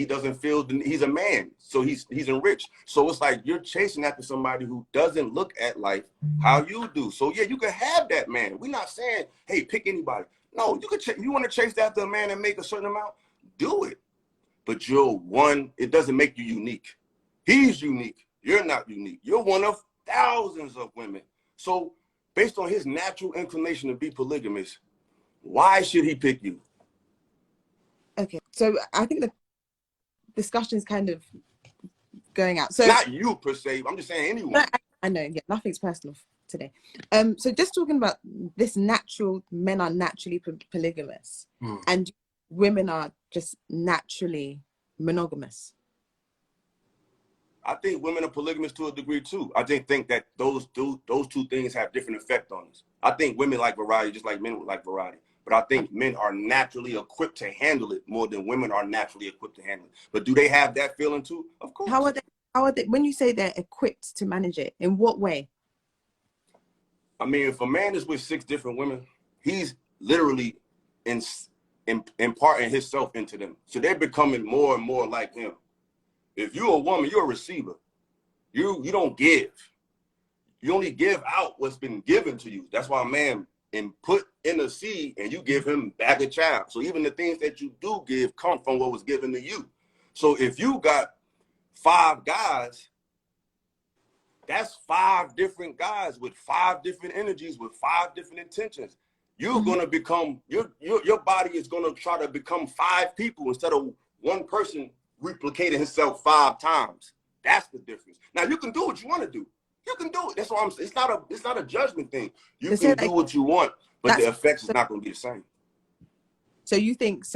doesn't feel, he's a man, so he's enriched. So it's like you're chasing after somebody who doesn't look at life how you do. So yeah, you can have that man. We're not saying, hey, pick anybody. No, you want to chase after a man and make a certain amount, do it. But you're one, it doesn't make you unique. He's unique. You're not unique. You're one of thousands of women. So based on his natural inclination to be polygamous, why should he pick you? Okay, so I think the discussion is kind of going out. So not you per se, I'm just saying anyone. No, I know, yeah, nothing's personal today. So just talking about this men are naturally polygamous and women are just naturally monogamous. I think women are polygamous to a degree too. I just think that those two things have different effect on us. I think women like variety just like men like variety. But I think men are naturally equipped to handle it more than women are naturally equipped to handle it. But do they have that feeling too? Of course. How are they, when you say they're equipped to manage it, in what way? I mean, if a man is with 6 different women, he's literally imparting himself into them. So they're becoming more and more like him. If you're a woman, you're a receiver. You don't give. You only give out what's been given to you. That's why a man put in a seed and you give him back a child. So even the things that you do give come from what was given to you. So if you got 5 guys, that's 5 different guys with 5 different energies, with 5 different intentions. You're gonna become your body is gonna try to become 5 people instead of one person replicating himself 5 times. That's the difference. Now you can do what you want to do. You can do it. That's why I'm saying it's not a judgment thing. You can do what you want, but the effects is not gonna be the same. So you think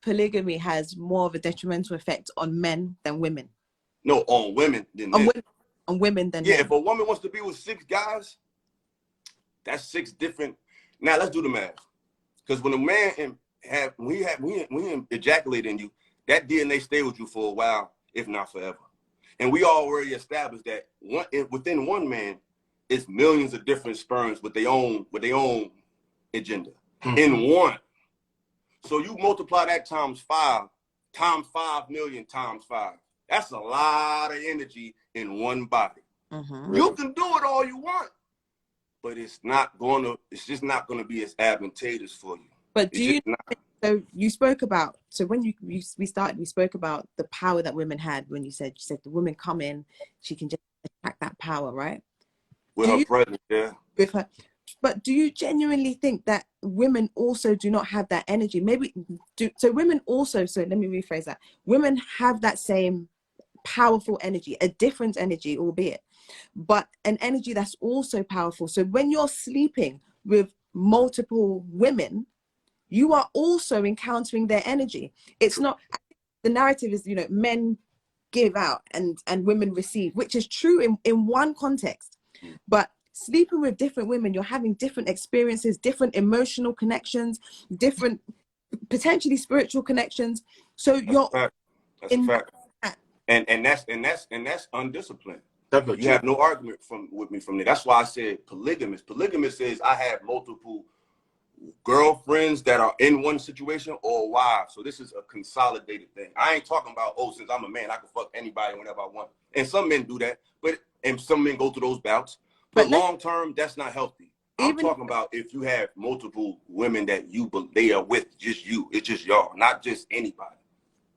polygamy has more of a detrimental effect on men than women? No, on women than men. On women than men. Men. If a woman wants to be with 6 guys, that's 6 different. Now let's do the math. Because when a man we ejaculate in you, that DNA stay with you for a while, if not forever. And we already established that within one man is millions of different sperms with their own agenda. In one. So you multiply that times 5 million times 5. That's a lot of energy in one body. You can do it all you want, but it's just not gonna be as advantageous for you. But so you spoke about, so when we spoke about the power that women had when you said the woman come in, she can just attract that power, right? With her presence, yeah. With her. But do you genuinely think that women also do not have that energy? So women also, so let me rephrase that. Women have that same powerful energy, a different energy, albeit, but an energy that's also powerful. So when you're sleeping with multiple women, you are also encountering their energy. It's not, the narrative is, men give out and women receive, which is true in one context, but sleeping with different women, you're having different experiences, different emotional connections, different potentially spiritual connections. So that's a fact. And that's undisciplined. Definitely. You have no argument with me from there. That's why I said polygamous. Polygamous says I have multiple girlfriends that are in one situation or wives. So this is a consolidated thing. I ain't talking about, since I'm a man, I can fuck anybody whenever I want. And some men do that, and some men go through those bouts. But long term, that's not healthy. I'm talking about if you have multiple women that they are with just you. It's just y'all, not just anybody.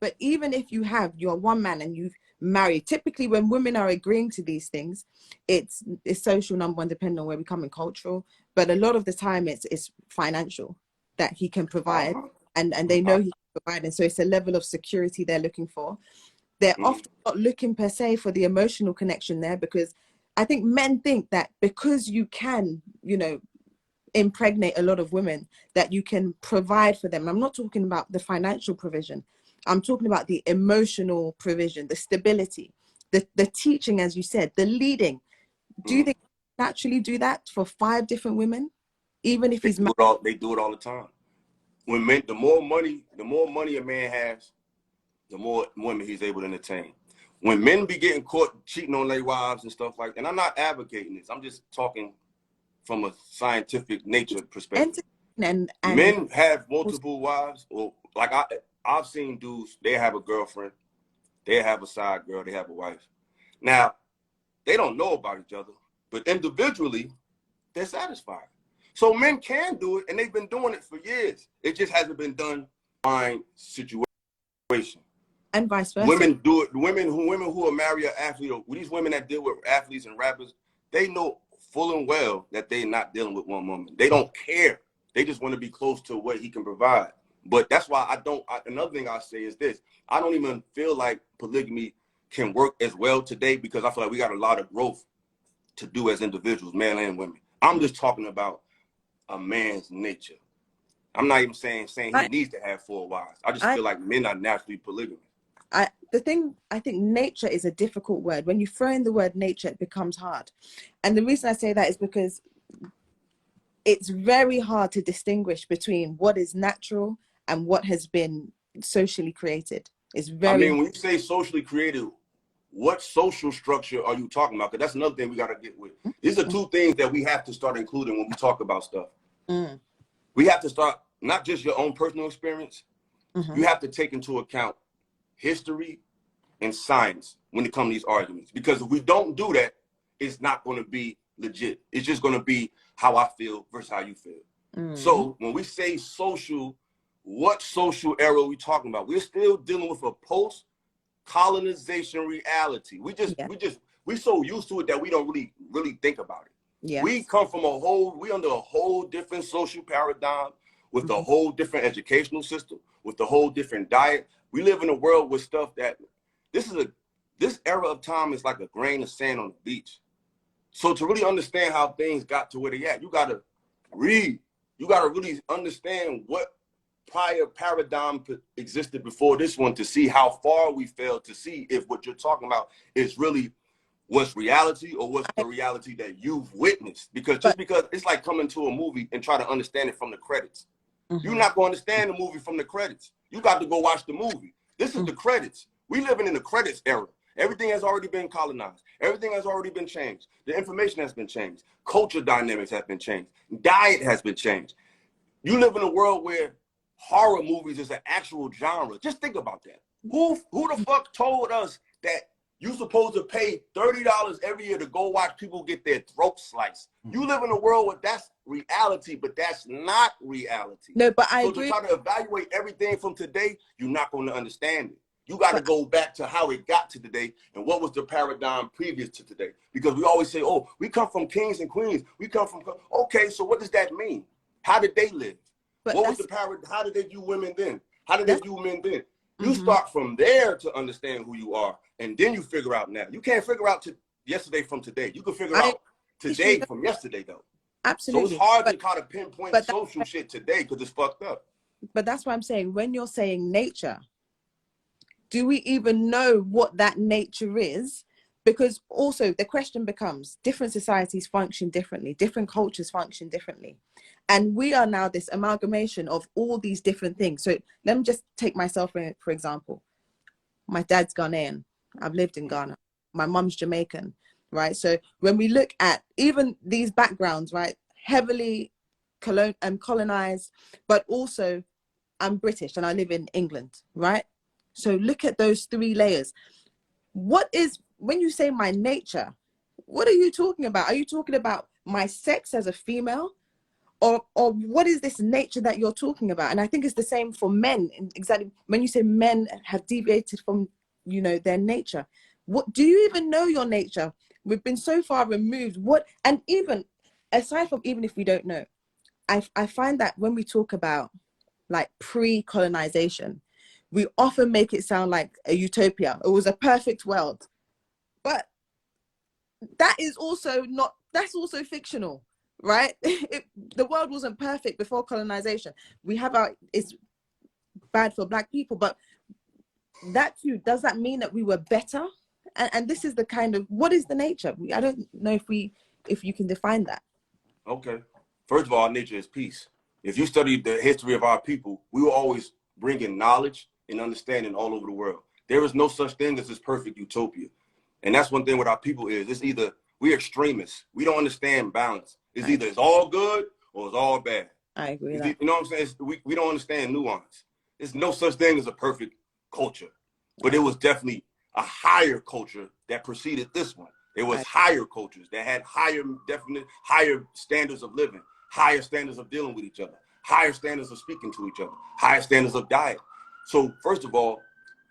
But even if you're one man and you've married, typically when women are agreeing to these things, it's social, number one, depending on where we come in, cultural. But a lot of the time it's financial that he can provide, and they know he can provide. And so it's a level of security they're looking for. They're often not looking per se for the emotional connection there, because I think men think that because you can, impregnate a lot of women, that you can provide for them. I'm not talking about the financial provision. I'm talking about the emotional provision, the stability, the teaching, as you said, the leading. Do you think you naturally do that for 5 different women, even if he's married? They do it all the time. When men, the more money a man has, the more women he's able to entertain. When men be getting caught cheating on their wives and stuff like that, and I'm not advocating this, I'm just talking from a scientific nature perspective. And men have multiple wives, or like I've seen dudes, they have a girlfriend, they have a side girl, they have a wife. Now, they don't know about each other, but individually, they're satisfied. So men can do it, and they've been doing it for years. It just hasn't been done in situation. And vice versa. Women do it. Women who are married an athlete, or these women that deal with athletes and rappers, they know full and well that they're not dealing with one woman. They don't care. They just want to be close to what he can provide. But that's why another thing I say is this. I don't even feel like polygamy can work as well today, because I feel like we got a lot of growth to do as individuals, men and women. I'm just talking about a man's nature. I'm not even saying he needs to have 4 wives. I just feel like men are naturally polygamous. I think nature is a difficult word. When you throw in the word nature, it becomes hard. And the reason I say that is because it's very hard to distinguish between what is natural and what has been socially created. It's very. I mean, when you say socially created, what social structure are you talking about? Because that's another thing we got to get with. These are two things that we have to start including when we talk about stuff. We have to start not just your own personal experience. You have to take into account history and science when it comes to these arguments. Because if we don't do that, it's not going to be legit. It's just going to be how I feel versus how you feel. So when we say social, what social era are we talking about? We're still dealing with a post-colonization reality. We so used to it that we don't really think about it. Yes. We come from we under a whole different social paradigm with a whole different educational system, with a whole different diet. We live in a world with stuff that this era of time is like a grain of sand on the beach. So to really understand how things got to where they at, you gotta read. You gotta really understand what prior paradigm existed before this one to see how far we fell, to see if what you're talking about is really what's reality or what's the reality that you've witnessed. Because because it's like coming to a movie and try to understand it from the credits. You're not going to understand the movie from the credits. You got to go watch the movie. This is the credits. We living in the credits era. Everything has already been colonized. Everything has already been changed. The information has been changed. Culture dynamics have been changed. Diet has been changed. You live in a world where horror movies is an actual genre. Just think about that. Who the fuck told us that you're supposed to pay $30 every year to go watch people get their throat sliced? You live in a world where that's reality, but that's not reality. No, but I so agree. To try to evaluate everything from today, you're not going to understand it. You got to go back to how it got to today and what was the paradigm previous to today. Because we always say, oh, we come from kings and queens. We come from, okay, so what does that mean? How did they live? But what was the paradigm? How did they view women then? How did they view men then? You start from there to understand who you are, and then you figure out now. You can't figure out yesterday from today. You can figure out today from yesterday, though. Absolutely. So it's hard to kind of pinpoint social shit today because it's fucked up. But that's what I'm saying. When you're saying nature, do we even know what that nature is? Because also the question becomes, different societies function differently, different cultures function differently. And we are now this amalgamation of all these different things. So let me just take myself, for example. My dad's Ghanaian. I've lived in Ghana. My mum's Jamaican, right? So when we look at even these backgrounds, right, heavily colonized, but also I'm British and I live in England, right? So look at those three layers. When you say my nature, what are you talking about? Are you talking about my sex as a female? Or what is this nature that you're talking about? And I think it's the same for men. Exactly. When you say men have deviated from, their nature, what do you even know your nature? We've been so far removed. And even aside from, even if we don't know, I find that when we talk about like pre-colonization, we often make it sound like a utopia. It was a perfect world. But that is also that's also fictional, right? The world wasn't perfect before colonization. It's bad for Black people, but that too, does that mean that we were better? And this is the kind of, what is the nature? I don't know if you can define that. Okay. First of all, nature is peace. If you study the history of our people, we were always bringing knowledge and understanding all over the world. There is no such thing as this perfect utopia. And that's one thing with our people is it's either we're extremists. We don't understand balance. It's either it's all good or it's all bad. I agree with that. You know what I'm saying? We don't understand nuance. There's no such thing as a perfect culture. But it was definitely a higher culture that preceded this one. There was higher cultures that had higher standards of living, higher standards of dealing with each other, higher standards of speaking to each other, higher standards of diet. So first of all,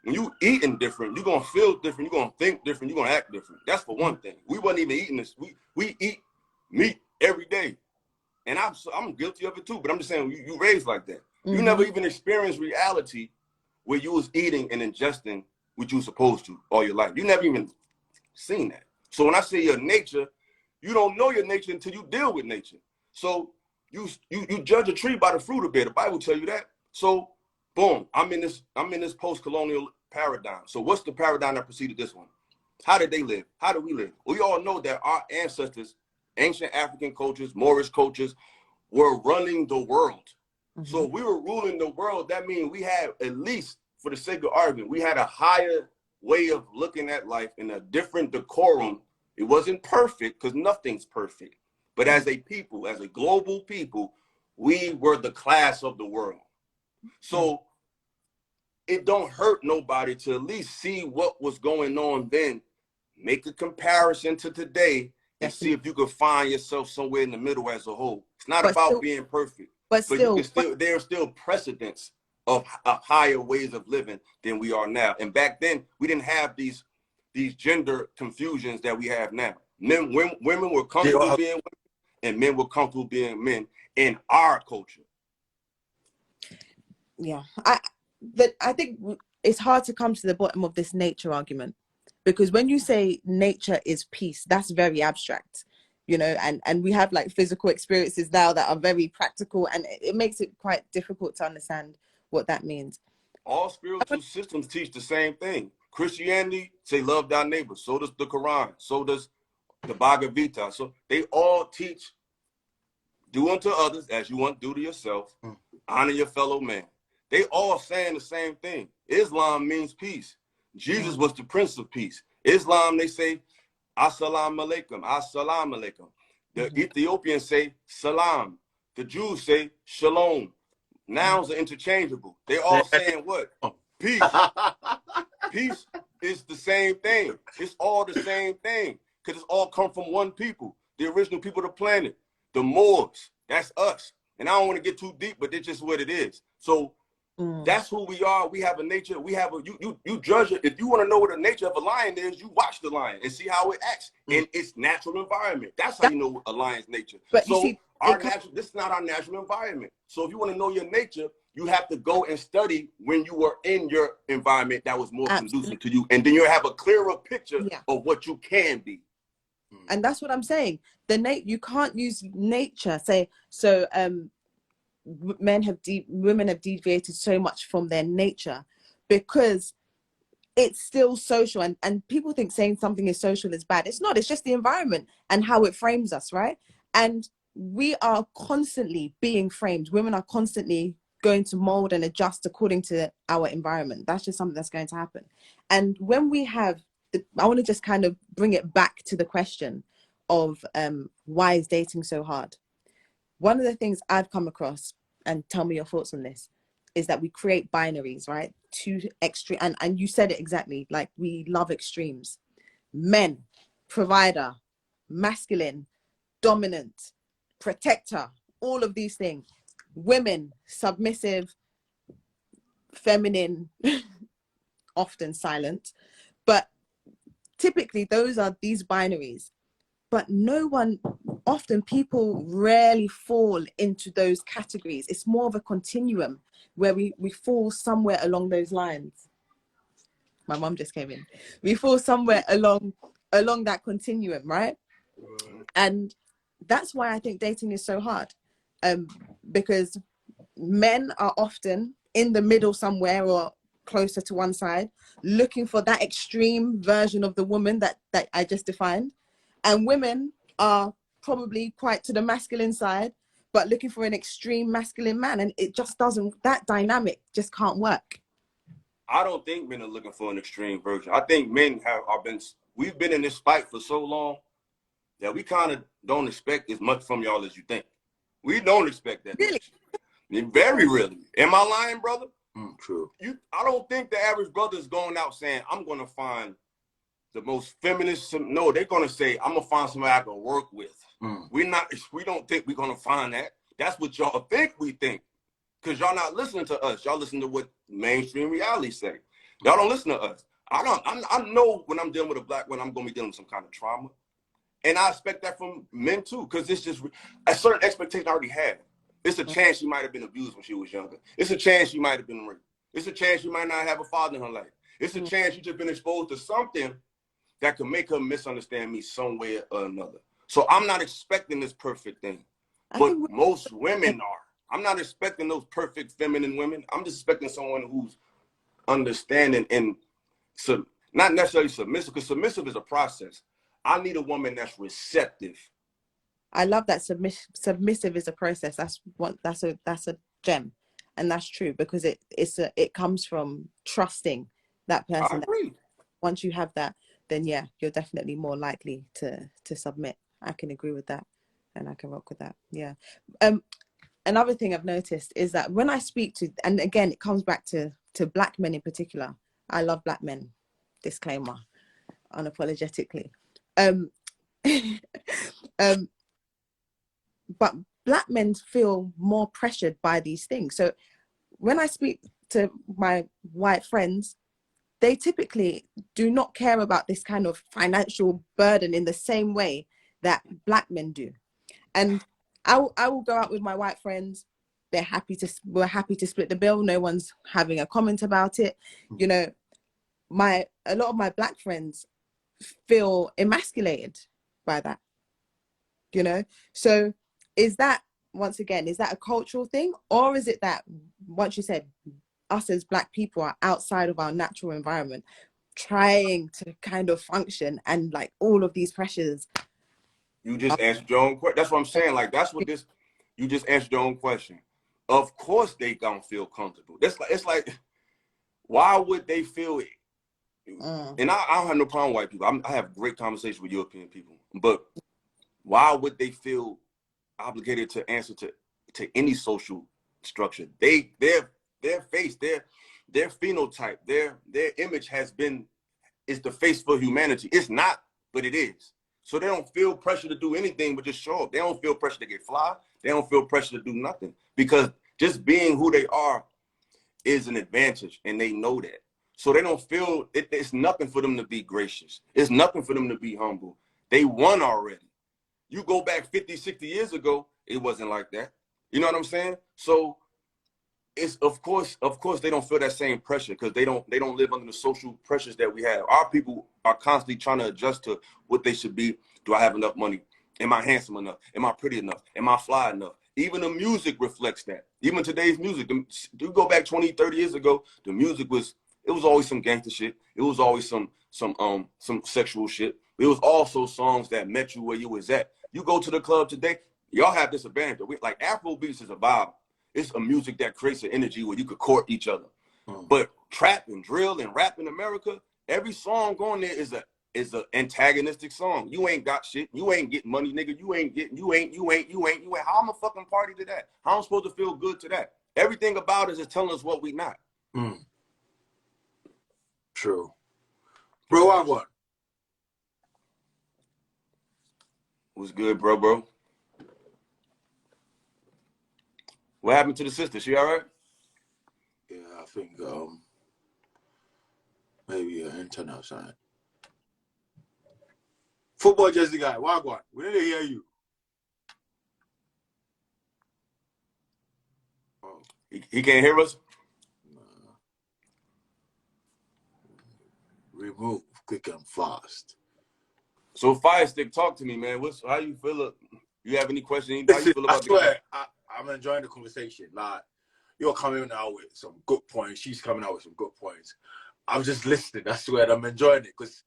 when you eating different, you're gonna feel different, you're gonna think different, you're gonna act different. That's for one thing. We wasn't even eating this. We eat meat every day. And I'm guilty of it too, but I'm just saying you raised like that. You never even experienced reality where you was eating and ingesting what you were supposed to all your life. You never even seen that. So when I say your nature, you don't know your nature until you deal with nature. So you judge a tree by the fruit of it. The Bible tell you that. So boom, I'm in this post-colonial paradigm. So what's the paradigm that preceded this one? How did they live? How do we live? We all know that our ancestors, ancient African cultures, Moorish cultures, were running the world. So if we were ruling the world, that means we had, at least for the sake of argument, we had a higher way of looking at life and a different decorum. It wasn't perfect because nothing's perfect. But as a people, as a global people, we were the class of the world. So it don't hurt nobody to at least see what was going on then, make a comparison to today, and see if you can find yourself somewhere in the middle as a whole. It's not about being perfect, but you can still, there are still precedents of higher ways of living than we are now. And back then, we didn't have these gender confusions that we have now. Women were comfortable being women, and men were comfortable being men in our culture. Yeah, I think it's hard to come to the bottom of this nature argument, because when you say nature is peace, that's very abstract, you know, and we have like physical experiences now that are very practical, and it makes it quite difficult to understand what that means. All spiritual systems teach the same thing. Christianity say love thy neighbor. So does the Quran. So does the Bhagavad Gita. So they all teach do unto others as you want to do to yourself. Honor your fellow man. They all saying the same thing. Islam means peace. Jesus was the Prince of Peace. Islam, they say, Assalamu alaikum, Assalamu alaikum. The Ethiopians say salam. The Jews say shalom. Nouns are interchangeable. They all saying what? Peace. Peace is the same thing. It's all the same thing because it's all come from one people, the original people of the planet, the Moors. That's us. And I don't want to get too deep, but it's just what it is. So that's who we are. We have a nature. We have a you judge it. If you want to know what the nature of a lion is, you watch the lion and see how it acts in its natural environment. That's how you know a lion's nature. But so you see, this is not our natural environment. So if you want to know your nature, you have to go and study when you were in your environment that was more conducive to you, and then you'll have a clearer picture of what you can be. And that's what I'm saying. You can't use nature. Say so. Women have deviated so much from their nature because it's still social, and people think saying something is social is bad. It's not. It's just the environment and how it frames us, right? And we are constantly being framed. Women are constantly going to mold and adjust according to our environment. That's just something that's going to happen. And when we have I want to just kind of bring it back to the question of why is dating so hard? One of the things I've come across, and tell me your thoughts on this, is that we create binaries, right? Two extreme, and you said it exactly, like we love extremes. Men, provider, masculine, dominant, protector, all of these things. Women, submissive, feminine, often silent. But typically those are these binaries. But often people rarely fall into those categories. It's more of a continuum where we fall somewhere along those lines. My mom just came in. We fall somewhere along that continuum, right? And that's why I think dating is so hard. Because men are often in the middle somewhere or closer to one side, looking for that extreme version of the woman that I just defined. And women are probably quite to the masculine side, but looking for an extreme masculine man. And it just doesn't, that dynamic just can't work. I don't think men are looking for an extreme version. I think men we've been in this fight for so long that we kind of don't expect as much from y'all as you think. We don't expect that. Really? Much. Very rarely. Am I lying, brother? True. I don't think the average brother is going out saying, I'm going to find the most feminist. No, they're going to say, I'm going to find somebody I can work with. We don't think we're going to find that. That's what y'all think we think. Because y'all not listening to us. Y'all listen to what mainstream reality say. Y'all don't listen to us. I know when I'm dealing with a black woman, I'm going to be dealing with some kind of trauma. And I expect that from men too, because it's just a certain expectation I already have. It's a chance she might have been abused when she was younger. It's a chance she might have been raped. It's a chance she might not have a father in her life. It's a chance she's just been exposed to something that could make her misunderstand me some way or another. So I'm not expecting this perfect thing, but most women are. I'm not expecting those perfect feminine women. I'm just expecting someone who's understanding and not necessarily submissive, because submissive is a process. I need a woman that's receptive. I love that. Submissive is a process. That's a gem, and that's true, because it comes from trusting that person. I agree. once you have that, then yeah, you're definitely more likely to submit. I can agree with that, and I can rock with that. Yeah. Another thing I've noticed is that when I speak to, and again, it comes back to black men in particular. I love black men. Disclaimer, unapologetically. But black men feel more pressured by these things. So when I speak to my white friends, they typically do not care about this kind of financial burden in the same way that black men do. And I will go out with my white friends. We're happy to split the bill. No one's having a comment about it. You know, a lot of my black friends feel emasculated by that. You know, so is that, once again, is that a cultural thing, or is it that, once you said, us as black people are outside of our natural environment, trying to kind of function, and like all of these pressures? You just answered your own question. That's what I'm saying. Like, that's what this, you just answered your own question. Of course they don't feel comfortable. It's like, why would they feel it? And I don't have no problem with white people. I have great conversations with European people. But why would they feel obligated to answer to any social structure? Their face, their phenotype, their image is the face for humanity. It's not, but it is. So they don't feel pressure to do anything but just show up. They don't feel pressure to get fly. They don't feel pressure to do nothing, because just being who they are is an advantage, and they know that. So they don't feel it's nothing for them to be gracious. It's nothing for them to be humble. They won already. You go back 50, 60 years ago, it wasn't like that. You know what I'm saying? So it's of course they don't feel that same pressure, because they don't live under the social pressures that we have. Our people are constantly trying to adjust to what they should be. Do I have enough money? Am I handsome enough? Am I pretty enough? Am I fly enough? Even the music reflects that. Even today's music, you go back 20, 30 years ago, the music was always some gangster shit. It was always some sexual shit. It was also songs that met you where you was at. You go to the club today, y'all have this advantage. Like, Afro beats is a vibe. It's a music that creates an energy where you could court each other. But trap and drill and rap in America, every song going there is an antagonistic song. You ain't got shit. You ain't getting money, nigga. You ain't. How am I fucking party to that? How am I supposed to feel good to that? Everything about us is telling us what we not. True. Bro, I won. What's good, bro? What happened to the sister? She all right? Yeah, I think maybe an internet sign. Football jersey guy, Wagwan. We didn't hear you. Oh. He can't hear us? Remove quick and fast. So Fire Stick, talk to me, man. How you feel? You have any questions? How you feel about I'm enjoying the conversation. Like, you're coming out with some good points. She's coming out with some good points. I'm just listening. I swear, I'm enjoying it, because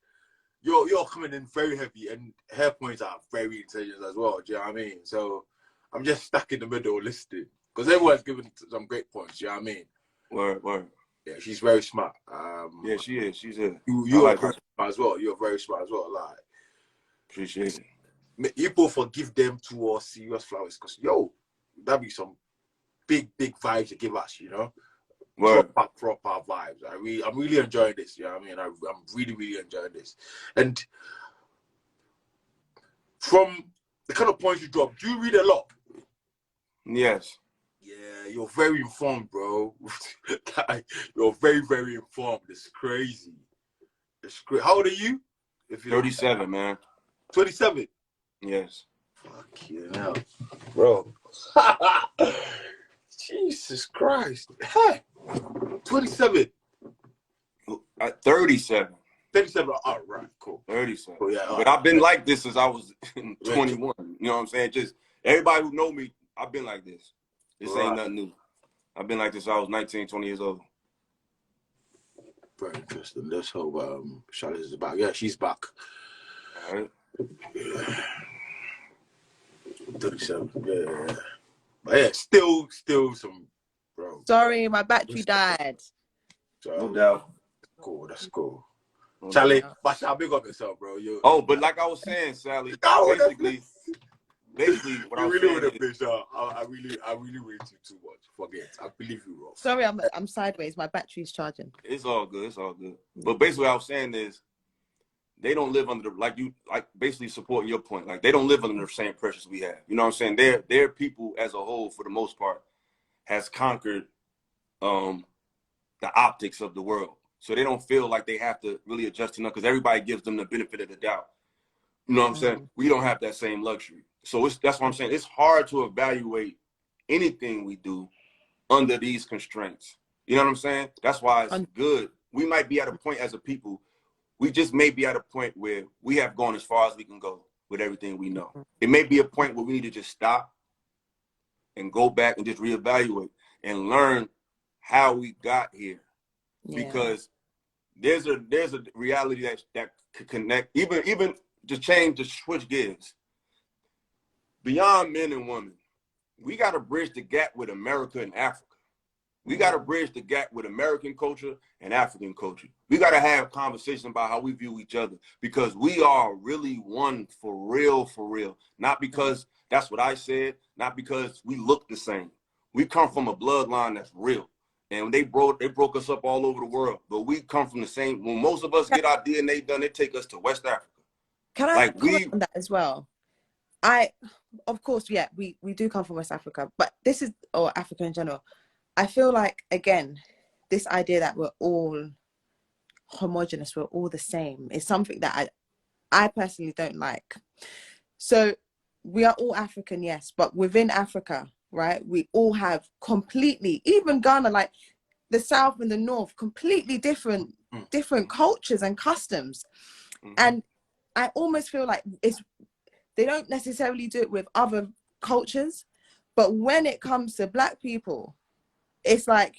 you're coming in very heavy, and her points are very intelligent as well. Do you know what I mean? So I'm just stuck in the middle listening, because everyone's giving some great points. Do you know what I mean? Word. Yeah, she's very smart. Yeah, she is. She's a. You are very smart as well. You're very smart as well. Like, appreciate it. You both forgive them 2 or serious flowers, because that'd be some big vibes to give us, you know. Word. Proper vibes. I'm really enjoying this. You know what I mean? I'm really enjoying this. And from the kind of points you drop, do you read a lot? Yes. Yeah, you're very informed, bro. You're very informed. It's crazy. It's crazy. How old are you? 37, man. 27? Yes. Fuck you hell, bro. Jesus Christ. Hey, 27. 37. 37. Oh, right, cool. 37. Cool, yeah, but I've been like this since I was 21. You know what I'm saying? Just everybody who know me, I've been like this. This ain't nothing new. I've been like this since I was 19, 20 years old. Very interesting. Let's hope Charlotte is back. Yeah, she's back. All right. Yeah. 37. Yeah. But yeah, still some, bro. Sorry, my battery died. So, No doubt. Cool. That's cool. Charlie, Yeah. but shall big up yourself, bro. Oh, but like I was saying, Sally, basically what I you was really saying would have is, been I really rate you too much. Forget. I believe you, bro. Sorry, I'm sideways. My battery's charging. it's all good. It's all good. But basically what I was saying is, they don't live under the, like basically supporting your point. Like they don't live under the same pressures we have. You know what I'm saying? Their people as a whole, for the most part, has conquered the optics of the world. So they don't feel like they have to really adjust to nothing because everybody gives them the benefit of the doubt. You know what I'm saying? We don't have that same luxury. So that's what I'm saying. It's hard to evaluate anything we do under these constraints. You know what I'm saying? That's why it's good. We might be at a point as a people, we just may be at a point where we have gone as far as we can go with everything we know. It may be a point where we need to just stop and go back and just reevaluate and learn how we got here. Yeah. Because there's a reality that could connect, even to change, to switch gears. Beyond men and women, we got to bridge the gap with America and Africa. We got to bridge the gap with American culture and African culture. We got to have conversations about how we view each other, because we are really one for real, for real. Not because that's what I said, not because we look the same. We come from a bloodline that's real. And they broke us up all over the world, but we come from the same. When most of us get our DNA done, they take us to West Africa. Can I comment on that as well? Of course, yeah, we do come from West Africa, but or Africa in general. I feel like, again, this idea that we're all homogenous, we're all the same, is something that I personally don't like. So we are all African, yes, but within Africa, right, we all have completely, even Ghana, like the South and the North, completely different cultures and customs. And I almost feel like they don't necessarily do it with other cultures, but when it comes to Black people, it's like,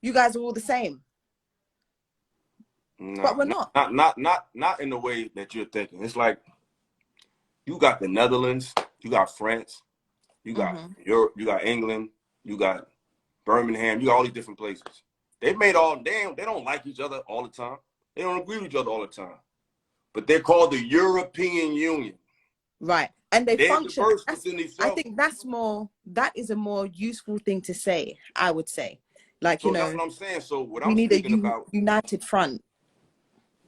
you guys are all the same. No, but we're not. Not in the way that you're thinking. It's like, you got the Netherlands, you got France, you got Europe, you got England, you got Birmingham, you got all these different places. They don't like each other all the time. They don't agree with each other all the time. But they're called the European Union. Right. And they function. I think that is a more useful thing to say, I would say. Like, so that's what I'm saying. So what we I'm need speaking a about, united front.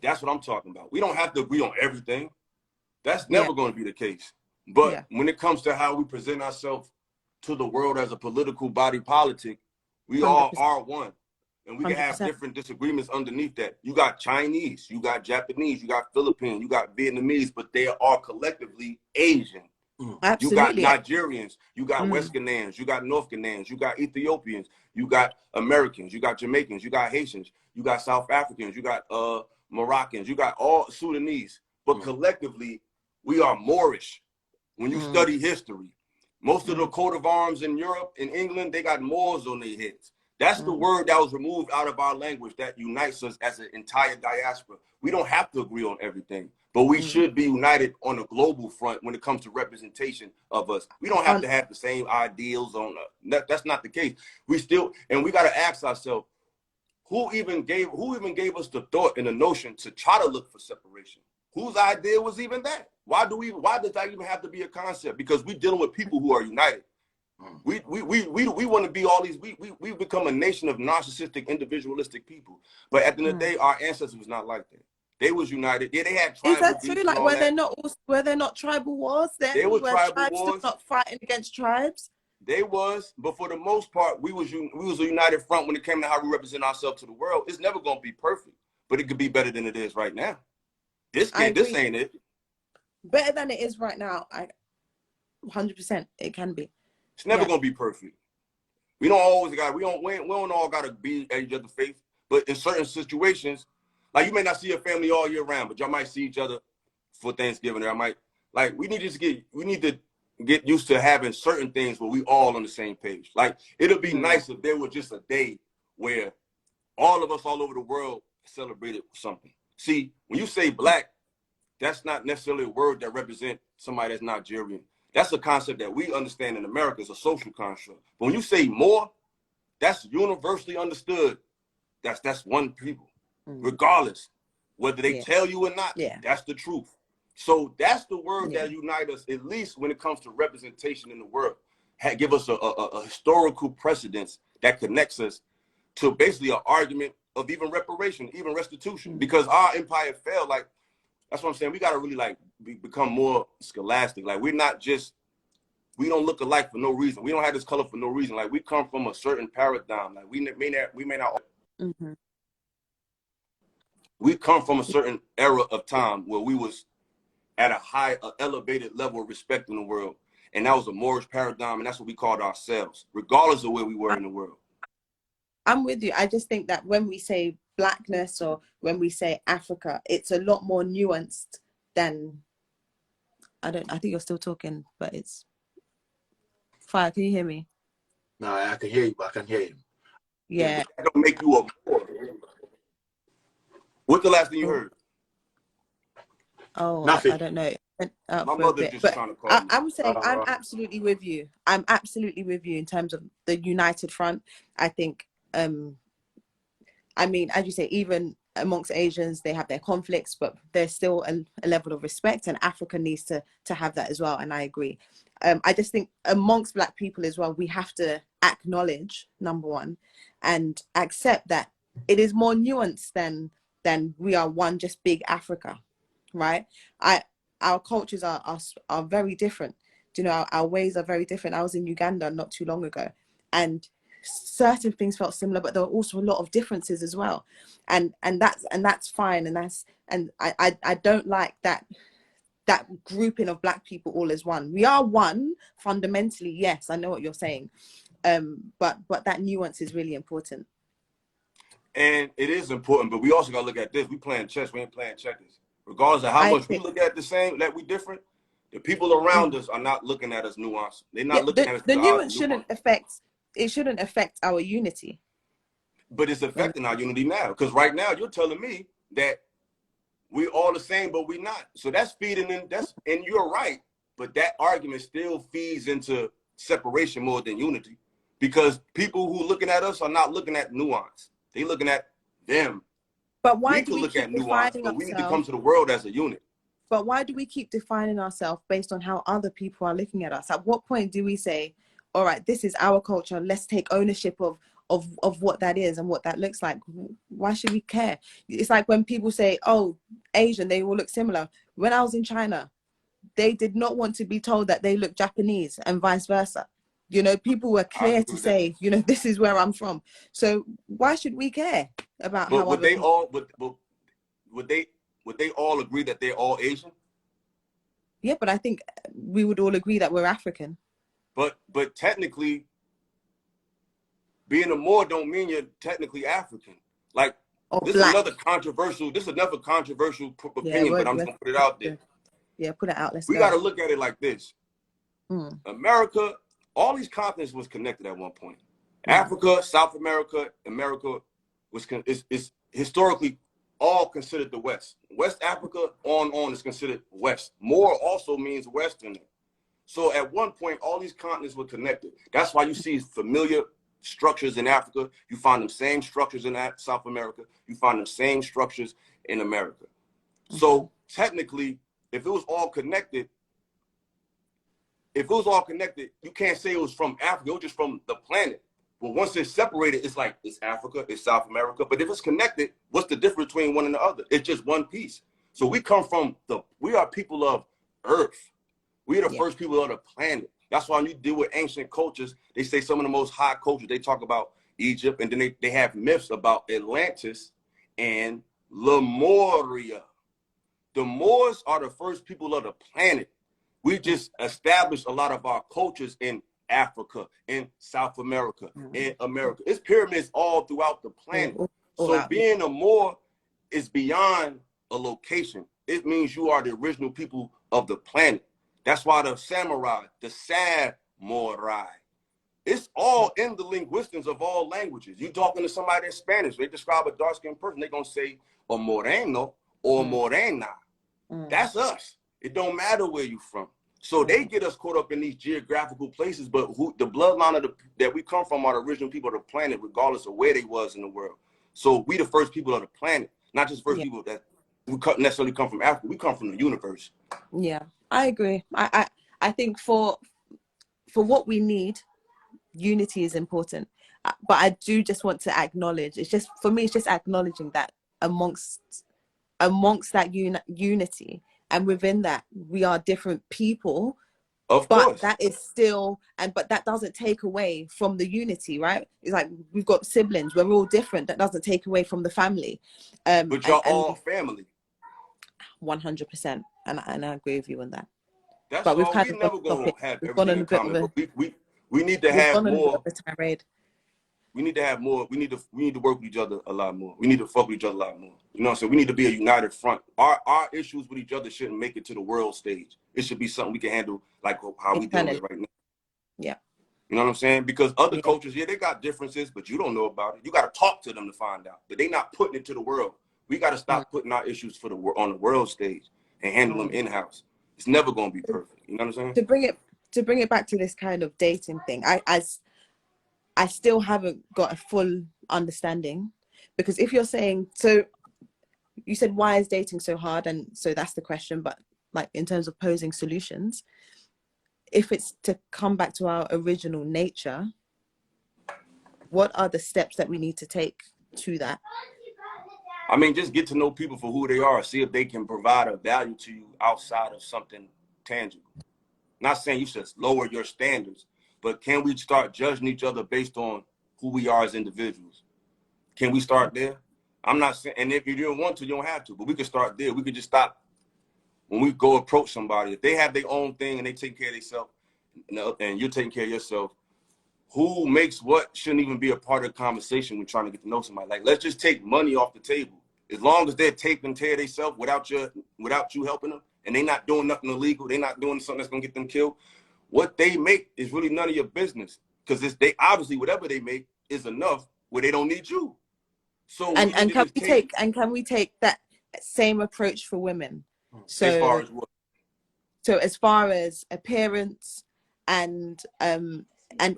That's what I'm talking about. We don't have to agree on everything. That's never going to be the case. But when it comes to how we present ourselves to the world as a political body politic, we 100%. All are one. And we can 100%. Have different disagreements underneath that. You got Chinese, you got Japanese, you got Philippines, you got Vietnamese, but they are collectively Asian. Absolutely. You got Nigerians, you got West Ghanaians, you got North Ghanaians, you got Ethiopians, you got Americans, you got Jamaicans, you got Haitians, you got South Africans, you got Moroccans, you got all Sudanese. But collectively, we are Moorish. When you study history, most of the coat of arms in Europe, in England, they got Moors on their heads. That's the word that was removed out of our language that unites us as an entire diaspora. We don't have to agree on everything, but we should be united on a global front when it comes to representation of us. We don't have to have the same ideals on that's not the case. We got to ask ourselves, who even gave us the thought and the notion to try to look for separation? Whose idea was even that? Why does that even have to be a concept? Because we're dealing with people who are united. We want to be all these. We become a nation of narcissistic, individualistic people. But at the end of the day, our ancestors was not like that. They was united. Yeah, they had tribal. Is that true? Like, were there not tribal wars then? There was tribal wars. Not fighting against tribes. They was, but for the most part, we was a united front when it came to how we represent ourselves to the world. It's never gonna be perfect, but it could be better than it is right now. This ain't it. Better than it is right now. 100% it can be. It's never gonna be perfect. We don't all gotta be at each other's face, but in certain situations, like you may not see your family all year round, but y'all might see each other for Thanksgiving. Or we need to get used to having certain things where we all on the same page. Like, it'll be nice if there was just a day where all of us all over the world celebrated something. See, when you say Black, that's not necessarily a word that represents somebody that's Nigerian. That's a concept that we understand in America as a social construct. But when you say more, that's universally understood. That's one people, regardless. Whether they Yeah. tell you or not, Yeah. that's the truth. So that's the word Yeah. that unites us, at least when it comes to representation in the world. Give us a historical precedence that connects us to basically an argument of even reparation, even restitution. Because our empire failed. Like, that's what I'm saying. We got to really like become more scholastic. Like, we're not just, we don't look alike for no reason. We don't have this color for no reason. Like, we come from a certain paradigm. Like, we may not. Mm-hmm. We come from a certain era of time where we was at a high, elevated level of respect in the world. And that was a Moorish paradigm, and that's what we called ourselves, regardless of where we were in the world. I'm with you. I just think that when we say blackness or when we say Africa, it's a lot more nuanced than, I think you're still talking, but it's fire. Can you hear me? No, I can hear you, but I can hear him. Yeah. That don't make you a Moor. What's the last thing you heard? Oh, Nothing. I don't know. My For a mother bit. just But trying to call me. I'm saying I'm absolutely with you. I'm absolutely with you in terms of the united front. I think, I mean, as you say, even amongst Asians, they have their conflicts, but there's still a level of respect, and Africa needs to have that as well. And I agree. I just think amongst Black people as well, we have to acknowledge, number one, and accept that it is more nuanced than we are one just big Africa, right? Our cultures are very different. You know, our ways are very different. I was in Uganda not too long ago, and certain things felt similar, but there were also a lot of differences as well, and that's fine, and I don't like that grouping of Black people all as one. We are one fundamentally, yes, I know what you're saying, but that nuance is really important. And it is important, but we also got to look at this. We playing chess, we ain't playing checkers. Regardless of how much we look at the same, that we different, the people around us are not looking at us nuanced. They're not looking at us. The nuance shouldn't affect our unity. But it's affecting our unity now. Because right now you're telling me that we all the same, but we not. So that's feeding in, and you're right. But that argument still feeds into separation more than unity. Because people who looking at us are not looking at nuance. They looking at them. But why we do can we look keep at nuance, defining but ourselves? we need to come to the world as a unit. But why do we keep defining ourselves based on how other people are looking at us? At what point do we say, all right, this is our culture, let's take ownership of what that is and what that looks like? Why should we care? It's like when people say, oh, Asian, they all look similar. When I was in China, they did not want to be told that they look Japanese and vice versa. You know, people were clear to say, you know, this is where I'm from. So why should we care about how would other people... would they all agree that they're all Asian? Yeah, but I think we would all agree that we're African. But technically, being a Moor don't mean you're technically African. Like, this is another controversial opinion, but I'm just gonna put it out there. Yeah, put it out. We got to look at it like this. America, all these continents was connected at one point. Africa, South America, America is historically all considered the West. West Africa on is considered West. Moor also means Western. So at one point, all these continents were connected. That's why you see familiar structures in Africa. You find them same structures in South America. You find them same structures in America. So technically, if it was all connected, you can't say it was from Africa. It was just from the planet. But once it's separated, it's like it's Africa, it's South America. But if it's connected, what's the difference between one and the other? It's just one piece. So we are people of Earth. We are the first people of the planet. That's why when you deal with ancient cultures, they say some of the most high cultures, they talk about Egypt, and then they have myths about Atlantis and Lemuria. The Moors are the first people of the planet. We just established a lot of our cultures in Africa, in South America, in America. It's pyramids all throughout the planet. So being a Moor is beyond a location. It means you are the original people of the planet. That's why the samurai, the samurai, it's all in the linguistics of all languages. You talking to somebody in Spanish, they describe a dark-skinned person, they're going to say a moreno or morena. That's us. It don't matter where you from. So they get us caught up in these geographical places, but the bloodline that we come from are the original people of the planet, regardless of where they was in the world. So we the first people of the planet, not just first people that necessarily come from Africa. We come from the universe. Yeah, I agree. I think for what we need, unity is important. But I do just want to acknowledge, it's just, for me, it's just acknowledging that amongst that unity, and within that, we are different people. Of but course. that is still, but that doesn't take away from the unity, right? It's like we've got siblings, we're all different. That doesn't take away from the family. But y'all all family. 100%, and I agree with you on that. That's but we've all. kind We of never gonna have we've gone everything on in a bit common. of a, But we need to have more. tirade. We need to have more. We need to work with each other a lot more. We need to fuck with each other a lot more. You know what I'm saying? We need to be a united front. Our issues with each other shouldn't make it to the world stage. It should be something we can handle, like how we deal with it right now. Yeah. You know what I'm saying? Because other cultures, they got differences, but you don't know about it. You got to talk to them to find out. But they not putting it to the world. We got to stop putting our issues on the world stage and handle them in-house. It's never going to be perfect. You know what I'm saying? To bring it back to this kind of dating thing, I still haven't got a full understanding, because if you're saying, so you said, why is dating so hard? And so that's the question. But like, in terms of posing solutions, if it's to come back to our original nature, what are the steps that we need to take to that? I mean, just get to know people for who they are. See if they can provide a value to you outside of something tangible. Not saying you should lower your standards, but can we start judging each other based on who we are as individuals? Can we start there? I'm not saying, and if you don't want to, you don't have to, but we can start there. We could just stop when we go approach somebody. If they have their own thing and they take care of themselves, and you're taking care of yourself, who makes what shouldn't even be a part of the conversation when trying to get to know somebody. Like, let's just take money off the table. As long as they're taking care of themselves without you helping them, and they're not doing nothing illegal, they're not doing something that's gonna get them killed, what they make is really none of your business. Because they obviously, whatever they make is enough where they don't need you. So and can we take that same approach for women? So as far as what? So as far as appearance, and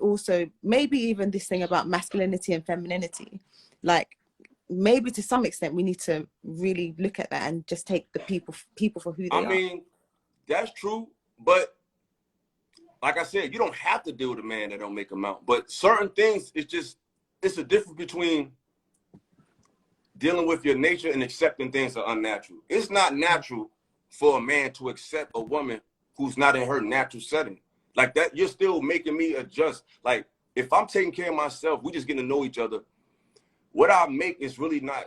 also maybe even this thing about masculinity and femininity, like maybe to some extent we need to really look at that and just take the people for who they are. I mean, that's true, but like I said, you don't have to deal with a man that don't make amount. But certain things, it's a difference between dealing with your nature and accepting things that are unnatural. It's not natural for a man to accept a woman who's not in her natural setting. Like that, you're still making me adjust. Like, if I'm taking care of myself, we just getting to know each other. What I make is really not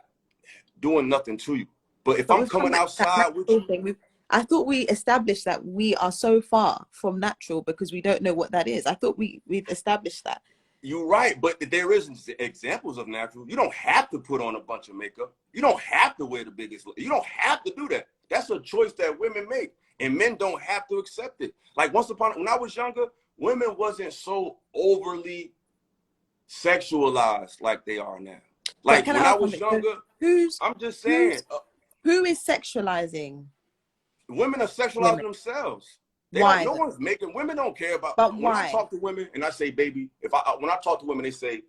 doing nothing to you. But if I'm coming outside with you, I thought we established that we are so far from natural because we don't know what that is. I thought we've established that. You're right, but there is examples of natural. You don't have to put on a bunch of makeup. You don't have to wear the biggest. You don't have to do that. That's a choice that women make, and men don't have to accept it. Like when I was younger, women wasn't so overly sexualized like they are now. Like when I was younger, I'm just saying, who is sexualizing? Women are sexualizing themselves. Why? No one's making. Women don't care about. But when why? I talk to women and I say, baby, when I talk to women, they say,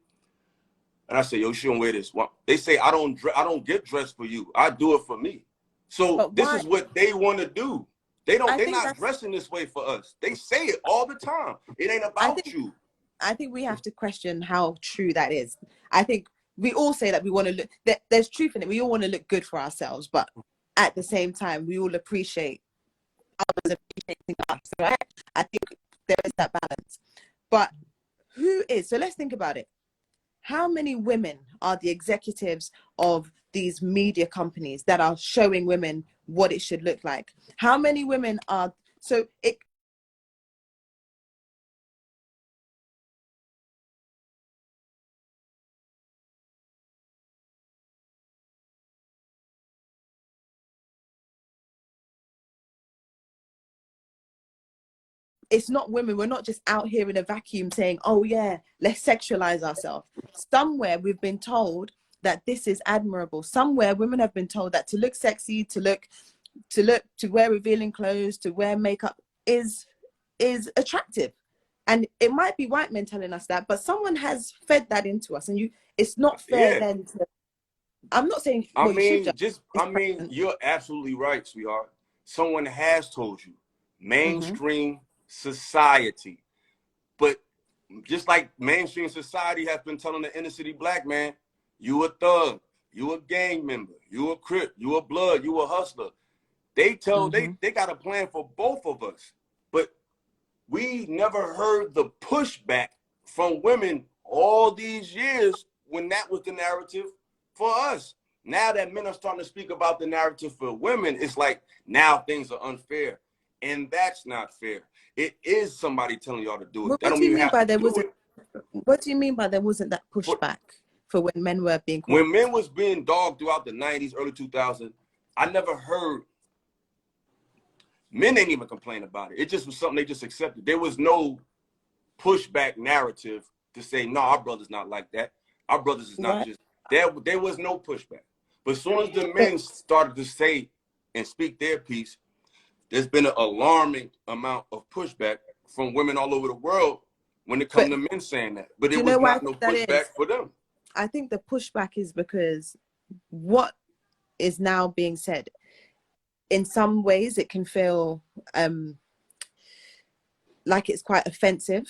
and I say, yo, you shouldn't wear this. They say, I don't get dressed for you. I do it for me. So this is what they want to do. They're not dressing this way for us. They say it all the time. It ain't about you. I think we have to question how true that is. I think we all say that we want to look. There's truth in it. We all want to look good for ourselves, but at the same time, we all appreciate others appreciating us, right? I think there is that balance. But who is? So let's think about it. How many women are the executives of these media companies that are showing women what it should look like? How many women are? So it. It's not women. We're not just out here in a vacuum saying, oh yeah, let's sexualize ourselves. Somewhere we've been told that this is admirable. Somewhere women have been told that to look sexy, to wear revealing clothes, to wear makeup is attractive. And it might be white men telling us that, but someone has fed that into us. And it's not fair then to, I'm not saying I well, you should mean, judge. you're absolutely right, sweetheart. Someone has told you, mainstream society. But just like mainstream society has been telling the inner city black man, you a thug, you a gang member, you a crip, you a blood, you a hustler. They tell they got a plan for both of us. But we never heard the pushback from women all these years when that was the narrative for us. Now that men are starting to speak about the narrative for women, it's like now things are unfair. And that's not fair. It is somebody telling y'all to do it. That What don't do you mean you mean have by to there do wasn't? it. What do you mean by there wasn't that pushback for when men were being called? When men was being dogged throughout the 90s, early 2000s, I never heard men ain't even complain about it. It just was something they just accepted. There was no pushback narrative to say, no, our brother's not like that. Our brothers is not just there was no pushback. But as soon as the men started to say and speak their piece, there's been an alarming amount of pushback from women all over the world when it comes to men saying that. But it was not no pushback for them. I think the pushback is because what is now being said, in some ways it can feel like it's quite offensive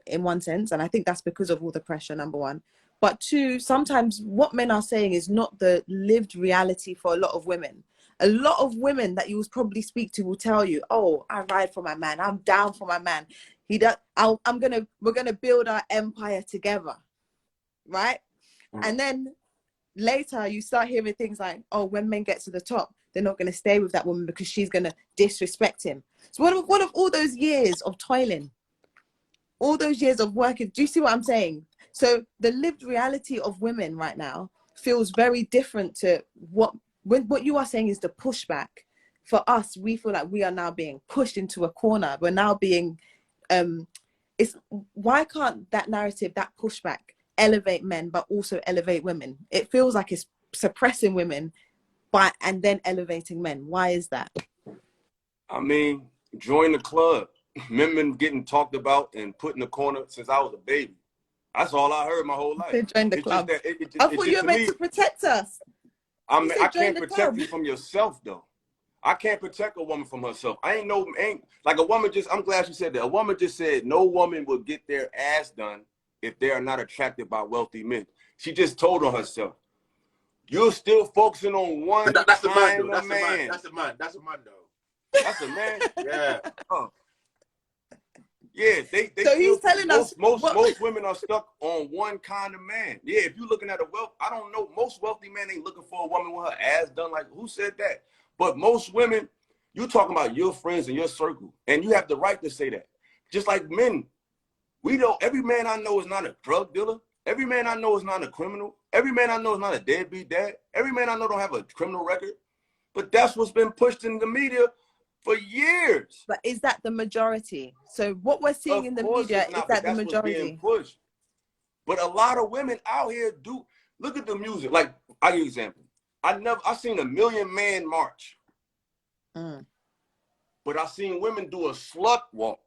in one sense. And I think that's because of all the pressure, number one. But two, sometimes what men are saying is not the lived reality for a lot of women. A lot of women that you will probably speak to will tell you, oh, I ride for my man. I'm down for my man. We're gonna build our empire together. Right? And then later you start hearing things like, oh, when men get to the top, they're not going to stay with that woman because she's going to disrespect him. So what of all those years of toiling, all those years of working? Do you see what I'm saying? So the lived reality of women right now feels very different to what you are saying is the pushback. For us, we feel like we are now being pushed into a corner. We're now being, why can't that narrative, that pushback, elevate men but also elevate women? It feels like it's suppressing women and then elevating men. Why is that? I mean, join the club. Men been getting talked about and put in the corner since I was a baby. That's all I heard my whole life. Join the club. I thought you were meant to protect us. I can't protect you from yourself though. I can't protect a woman from herself. Ain't like a woman just, I'm glad she said that. A woman just said no woman will get their ass done if they are not attracted by wealthy men. She just told on herself. You're still focusing on one that's a man, kind though. of man. That's a man. That's a man, though. That's a man? Yeah. Yeah, they so he's telling us most women are stuck on one kind of man. Yeah, if you're looking at I don't know, most wealthy men ain't looking for a woman with her ass done. Like, who said that? But most women, you're talking about your friends and your circle, and you have the right to say that. Just like men, every man I know is not a drug dealer. Every man I know is not a criminal. Every man I know is not a deadbeat dad. Every man I know don't have a criminal record. But that's what's been pushed in the media for years. But is that the majority? So what we're seeing in the media is that the majority being pushed. But a lot of women out here do. Look at the music. Like, I'll give you an example. I seen a Million Man march. But I seen women do a slut walk.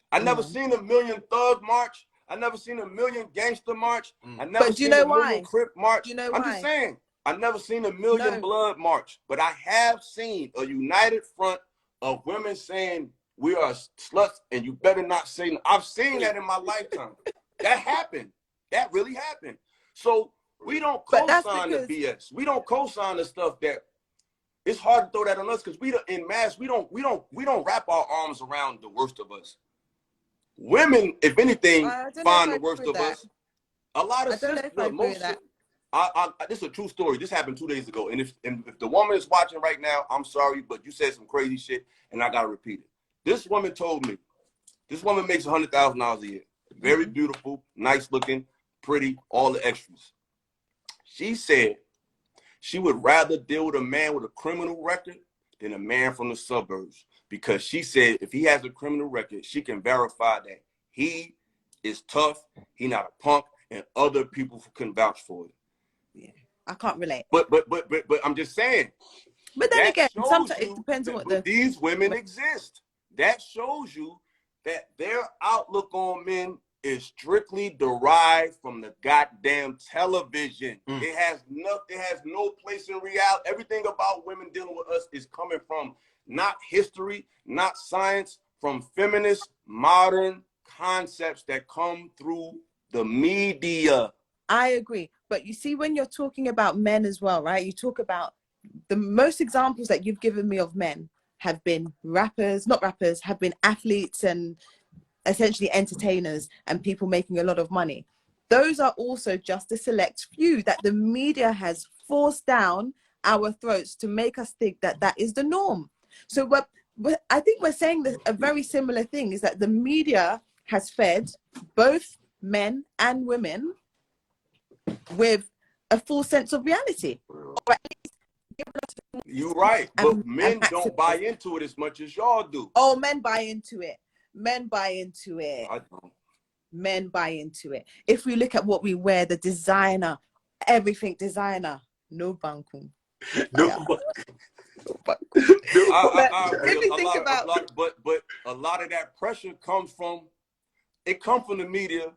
I never seen a Million Thug march. I never seen a Million Gangster march. I never seen a Million Crip march. Do you know I'm just saying. I never seen a Million Blood march, but I have seen a united front of women saying we are sluts and you better not say no. I've seen that in my lifetime. That happened. That really happened. So we don't co-sign the BS. We don't co-sign the stuff that it's hard to throw that on us because in mass we don't wrap our arms around the worst of us. Women, if anything, find the worst of us. A lot of sisters, this is a true story. This happened 2 days ago. And if the woman is watching right now, I'm sorry, but you said some crazy shit, and I got to repeat it. This woman told me, this woman makes $100,000 a year. Very beautiful, nice looking, pretty, all the extras. She said she would rather deal with a man with a criminal record than a man from the suburbs. Because she said if he has a criminal record, she can verify that he is tough, he not a punk, and other people can vouch for it. Yeah, I can't relate. But I'm just saying. But then again, sometimes it depends on what these women exist. That shows you that their outlook on men is strictly derived from the goddamn television. It has no place in reality. Everything about women dealing with us is coming from not history, not science, from feminist modern concepts that come through the media. I agree. But you see, when you're talking about men as well, right? You talk about the most examples that you've given me of men have been rappers, not rappers, have been athletes and essentially entertainers and people making a lot of money. Those are also just a select few that the media has forced down our throats to make us think that that is the norm. So I think we're saying that a very similar thing is that the media has fed both men and women with a full sense of reality. Or at least You're right, but men don't buy into it as much as y'all do. Oh, men buy into it. Men buy into it. I don't. Men buy into it. If we look at what we wear, the designer, everything designer, no bankum. No, I If you think about, but a lot of that pressure comes from the media,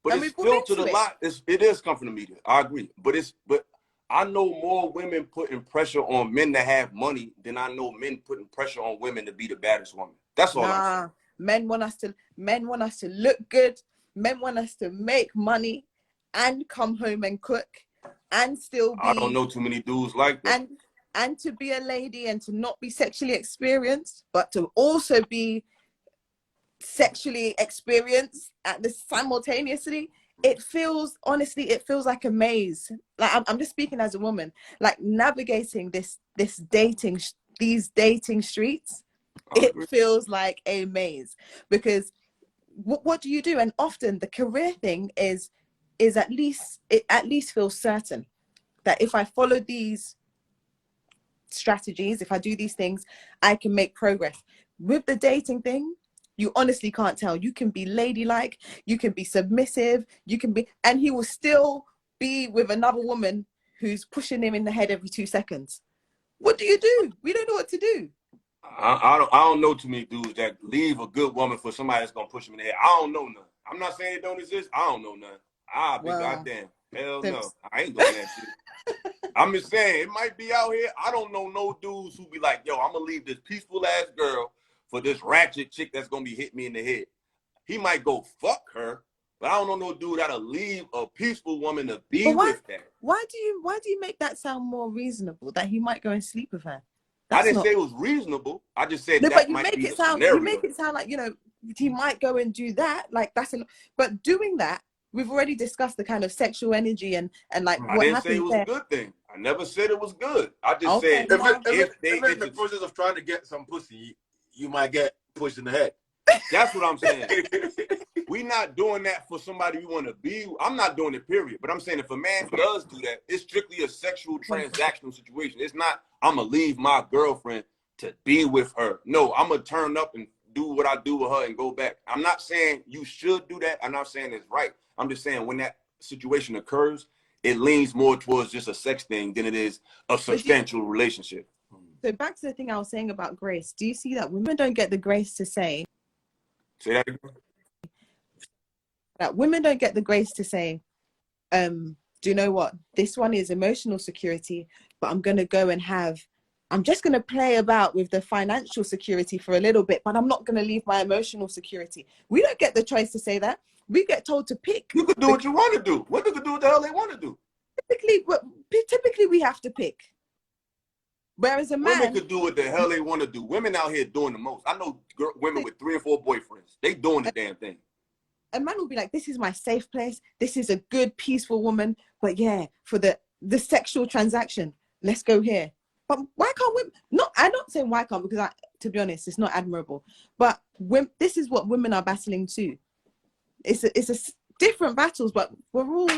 but it's filtered a lot. It is come from the media. I agree, but I know more women putting pressure on men to have money than I know men putting pressure on women to be the baddest woman. That's all I'm saying. Men want us to look good. Men want us to make money and come home and cook and still be. I don't know too many dudes like that. And to be a lady and to not be sexually experienced, but to also be sexually experienced at this simultaneously. It feels like a maze. Like I'm just speaking as a woman, like navigating these dating streets. It feels like a maze because what do you do? And often the career thing is at least feels certain that if I follow these strategies, if I do these things, I can make progress. With the dating thing, you honestly can't tell. You can be ladylike, you can be submissive, and he will still be with another woman who's pushing him in the head every 2 seconds. What do you do? We don't know what to do. I don't know too many dudes that leave a good woman for somebody that's gonna push them in the head. I don't know none. I'm not saying it don't exist. I don't know none. Be goddamn. Hell no. I ain't doing that shit. I'm just saying it might be out here. I don't know no dudes who be like, yo, I'm gonna leave this peaceful ass girl for this ratchet chick that's gonna be hitting me in the head. He might go fuck her, but I don't know no dude that'll leave a peaceful woman to be with that. Why do you make that sound more reasonable that he might go and sleep with her? I didn't say it was reasonable. I just said but you make it sound like, you know, he might go and do that. Like but doing that, we've already discussed the kind of sexual energy and like I didn't say it was a good thing. I never said it was good. I just said if in the process of trying to get some pussy, you might get pushed in the head. That's what I'm saying. We not doing that for somebody we want to be. I'm not doing it, period. But I'm saying if a man does do that, it's strictly a sexual transactional situation. It's not, I'm going to leave my girlfriend to be with her. No, I'm going to turn up and do what I do with her and go back. I'm not saying you should do that. I'm not saying it's right. I'm just saying when that situation occurs, it leans more towards just a sex thing than it is a substantial relationship. So back to the thing I was saying about grace. Do you see that women don't get the grace to say? Say that again? That women don't get the grace to say, do you know what? This one is emotional security, but I'm just going to play about with the financial security for a little bit, but I'm not going to leave my emotional security. We don't get the choice to say that. We get told to pick. You could do what you want to do. Women could do what the hell they want to do. Typically we have to pick. Whereas a man... Women could do what the hell they want to do. Women out here doing the most. I know women with 3 or 4 boyfriends. They doing the damn thing. A man will be like, this is my safe place. This is a good, peaceful woman. But yeah, for the sexual transaction, let's go here. But why can't women? I'm not saying why can't, because to be honest, it's not admirable. But this is what women are battling too. It's a different battles, but we're all,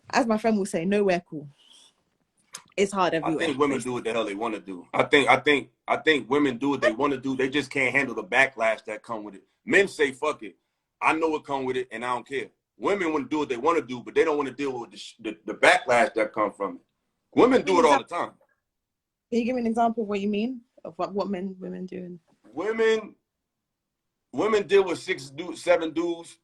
as my friend will say, nowhere cool. It's hard everywhere. I think women do what the hell they want to do. I think women do what they want to do. They just can't handle the backlash that come with it. Men say, fuck it. I know what come with it, and I don't care. Women want to do what they want to do, but they don't want to deal with the backlash that comes from it. Women do it all the time. Can you give me an example of what you mean? Of what women doing? Women women deal with 7 dudes,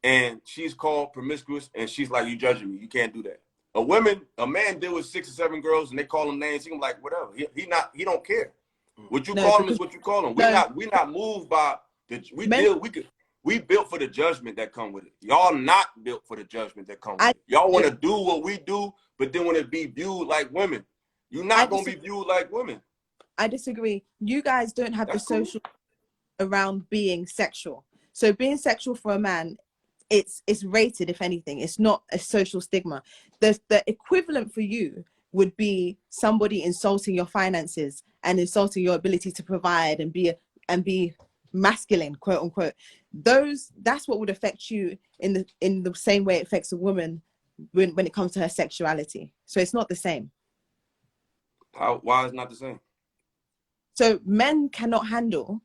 and she's called promiscuous, and she's like, you judging me. You can't do that. A man deal with 6 or 7 girls, and they call him names. He's like, whatever. He don't care. What you call him is what you call him. We not moved by we built for the judgment that come with it. Y'all not built for the judgment that come with it. Y'all want to do what we do, but then want to be viewed like women. You're not going to be viewed like women. I disagree. You guys don't have That's the social around being sexual. So being sexual for a man, it's rated, if anything. It's not a social stigma. The equivalent for you would be somebody insulting your finances and insulting your ability to provide and be masculine, quote unquote. That's what would affect you in the same way it affects a woman when it comes to her sexuality. So it's not the same. Why is it not the same? So men cannot handle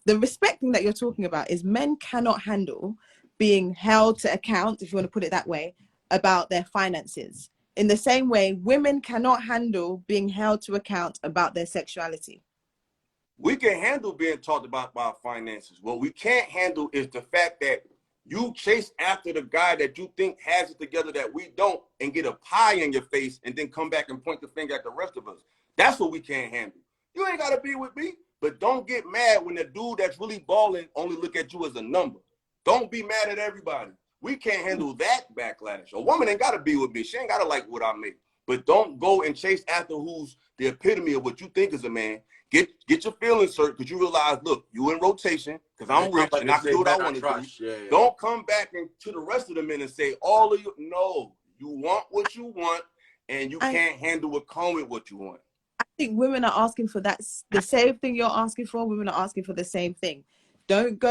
the respecting that you're talking about. Is men cannot handle being held to account, if you want to put it that way, about their finances. In the same way, women cannot handle being held to account about their sexuality. We can handle being talked about by finances. What we can't handle is the fact that you chase after the guy that you think has it together that we don't, and get a pie in your face and then come back and point the finger at the rest of us. That's what we can't handle. You ain't got to be with me, but don't get mad when the dude that's really balling only look at you as a number. Don't be mad at everybody. We can't handle that backlash. A woman ain't got to be with me. She ain't got to like what I make. But don't go and chase after who's the epitome of what you think is a man. Get your feelings hurt because you realize, look, you in rotation because I'm rich and I can do what I want to do. Yeah. Don't come back to the rest of the men and say, all of you, no, you want what you want and you can't handle what comes with what you want. I think women are asking for that, the same thing you're asking for. Women are asking for the same thing. Don't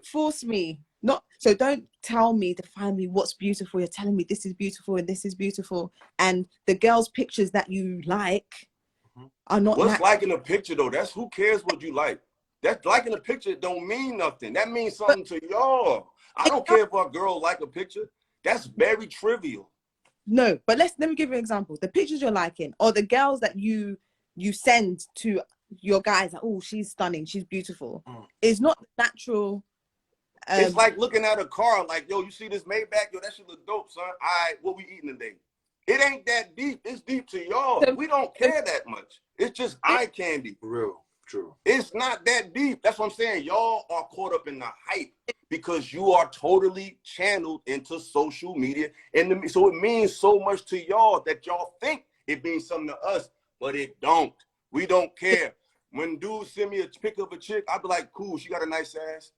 force me. Don't tell me, define me what's beautiful. You're telling me this is beautiful and this is beautiful. And the girls' pictures that you like are not. What's liking a picture though? That's who cares what you like. That's liking a picture don't mean nothing. That means something to y'all. I don't care if a girl like a picture. That's very trivial. No, but let me give you an example. The pictures you're liking, or the girls that you send to your guys, like, oh, she's stunning, she's beautiful, is not natural. It's like looking at a car, like, yo, you see this Maybach? Yo, that shit look dope, son. All right, what we eating today? It ain't that deep. It's deep to y'all. We don't care that much. It's just eye candy. Real, true. It's not that deep. That's what I'm saying. Y'all are caught up in the hype because you are totally channeled into social media. And so it means so much to y'all that y'all think it means something to us, but it don't. We don't care. When dudes send me a pic of a chick, I'll be like, cool, she got a nice ass.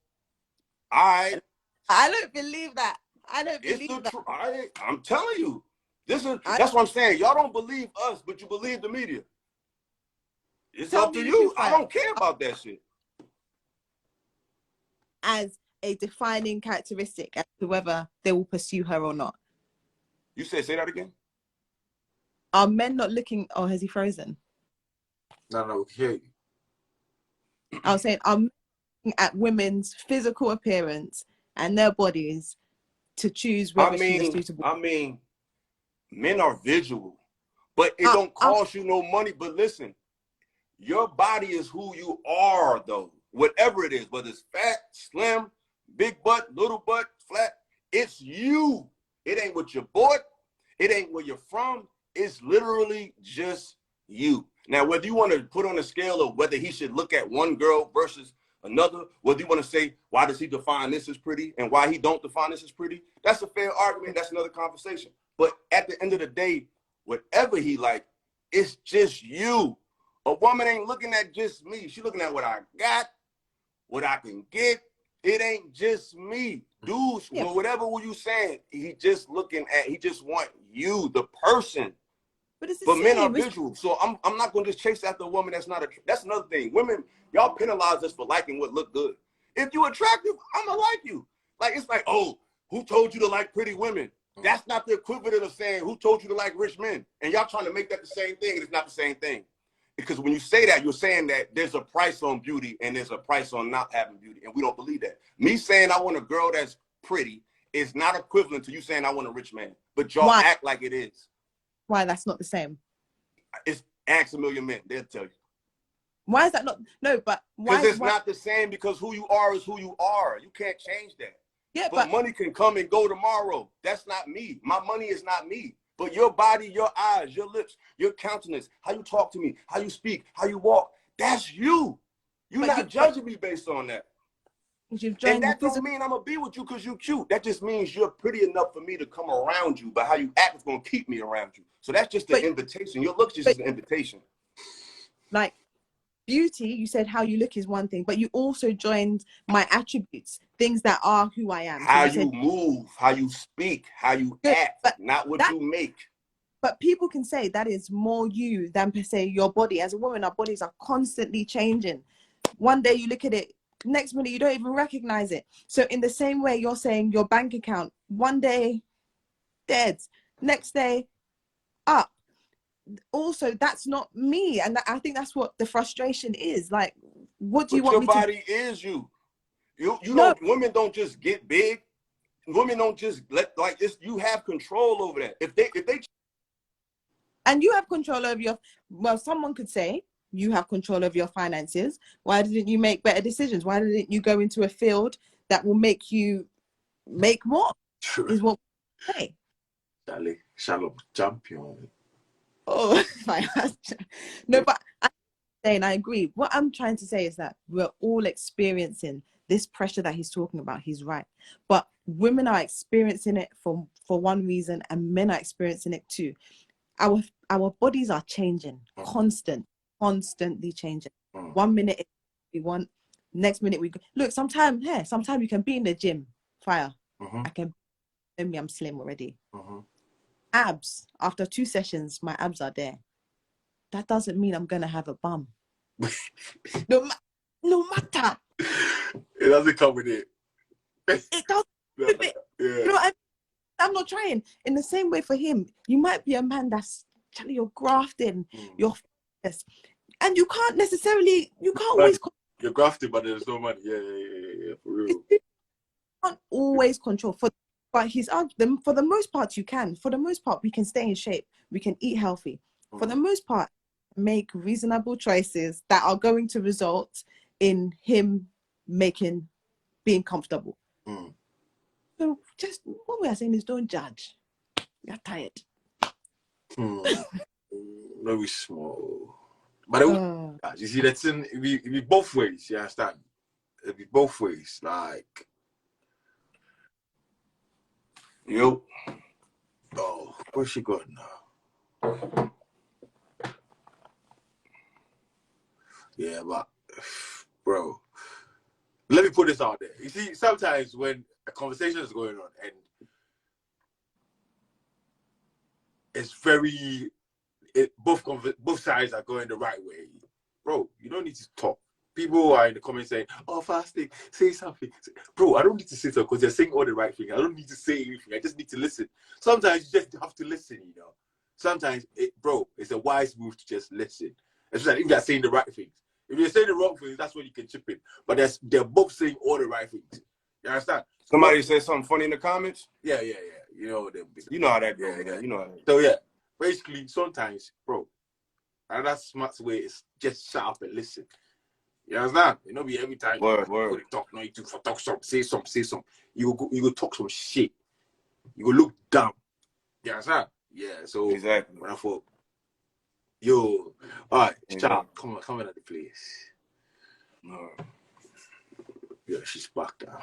All right. I don't believe that. I don't believe that. I'm telling you. That's what I'm saying. Y'all don't believe us, but you believe the media. It's up to you. I don't care about that shit. As a defining characteristic as to whether they will pursue her or not. You say that again? Are men not looking? Oh, has he frozen? No, we can hear you. I was saying, are men looking at women's physical appearance and their bodies to choose whether she's suitable? I mean, men are visual, but it don't cost you no money. But listen, your body is who you are, though. Whatever it is, whether it's fat, slim, big butt, little butt, flat, it's you. It ain't what you're bought. It ain't where you're from. It's literally just you. Now, whether you want to put on a scale of whether he should look at one girl versus another, whether you want to say, why does he define this as pretty and why he don't define this as pretty, that's a fair argument. That's another conversation. But at the end of the day, whatever he like, it's just you. A woman ain't looking at just me. She's looking at what I got, what I can get. It ain't just me. Dudes, whatever were you saying, he just want you, the person. But men are visual. So I'm not going to just chase after a woman that's not that's another thing. Women, y'all penalize us for liking what look good. If you attractive, I'm going to like you. Like, it's like, oh, who told you to like pretty women? That's not the equivalent of saying who told you to like rich men. And y'all trying to make that the same thing, and it's not the same thing. Because when you say that, you're saying that there's a price on beauty and there's a price on not having beauty. And we don't believe that. Me saying I want a girl that's pretty is not equivalent to you saying I want a rich man. But y'all act like it is. Why that's not the same? It's ask a million men. They'll tell you. Why is that not? No, but why? Because it's not the same, because who you are is who you are. You can't change that. Yeah, but money can come and go tomorrow. That's not me. My money is not me. But your body, your eyes, your lips, your countenance, how you talk to me, how you speak, how you walk, that's you. You're not judging me based on that. And that don't mean I'm going to be with you because you're cute. That just means you're pretty enough for me to come around you, but how you act is going to keep me around you. So that's just the invitation. Your looks just is an invitation. Like beauty, you said how you look is one thing, but you also joined my attributes, things that are who I am. How you move, how you speak, how you act, not what you make. But people can say that is more you than per se your body. As a woman, our bodies are constantly changing. One day you look at it, next minute you don't even recognize it. So in the same way, you're saying your bank account, one day dead, next day up. Also, that's not me. And I think that's what the frustration is. Like, what do you want me to do? Your body is you. You don't, women don't just get big. Women don't just like this. You have control over that. If they and you have control over your, well, someone could say you have control over your finances. Why didn't you make better decisions? Why didn't you go into a field that will make you make more? Sure. Is what we say. Charlie, Shalom, champion. Oh, no, but I agree. What I'm trying to say is that we're all experiencing this pressure that he's talking about. He's right. But women are experiencing it for one reason, and men are experiencing it too. Our bodies are changing, constantly changing. 1 minute we want, next minute we go. Look, sometimes you can be in the gym, fire. I can, I'm slim already. Abs, after 2 sessions, my abs are there. That doesn't mean I'm gonna have a bum. No matter. It doesn't come with it. It doesn't. Yeah. You know, I'm not trying. In the same way for him, you might be a man that's, you're grafting, you're fast, and you can't necessarily, you can't always. You're grafting, but there's no money. Yeah, for real. You can't always control. But for the most part, you can. For the most part, we can stay in shape. We can eat healthy. For the most part, make reasonable choices that are going to result in him being comfortable. So just what we are saying is, don't judge. You're tired. Very small. But you see, that's in it be both ways. You understand? It be both ways. Like, yo, oh, where's she going now? Yeah, but bro, let me put this out there. You see, sometimes when a conversation is going on and it's both sides are going the right way, bro, you don't need to talk. People are in the comments saying, "Oh, fasting, say something." Bro, I don't need to say something because they're saying all the right things. I don't need to say anything. I just need to listen. Sometimes you just have to listen, you know. Sometimes, it's a wise move to just listen. Especially if they're saying the right things. If you're saying the wrong things, that's when you can chip in. But they're both saying all the right things. You understand? Somebody said something funny in the comments? Yeah. You know them. You know how that goes. Yeah. You know how that goes. So yeah, basically, sometimes, bro, another smart way is just shut up and listen. You understand? You know, be every time you talk, no, you talk some, say some. You go talk some shit. You go look dumb. You understand? Yeah. So exactly. When I thought, yo, all right, exactly. come in at the place. Yeah, she's back down.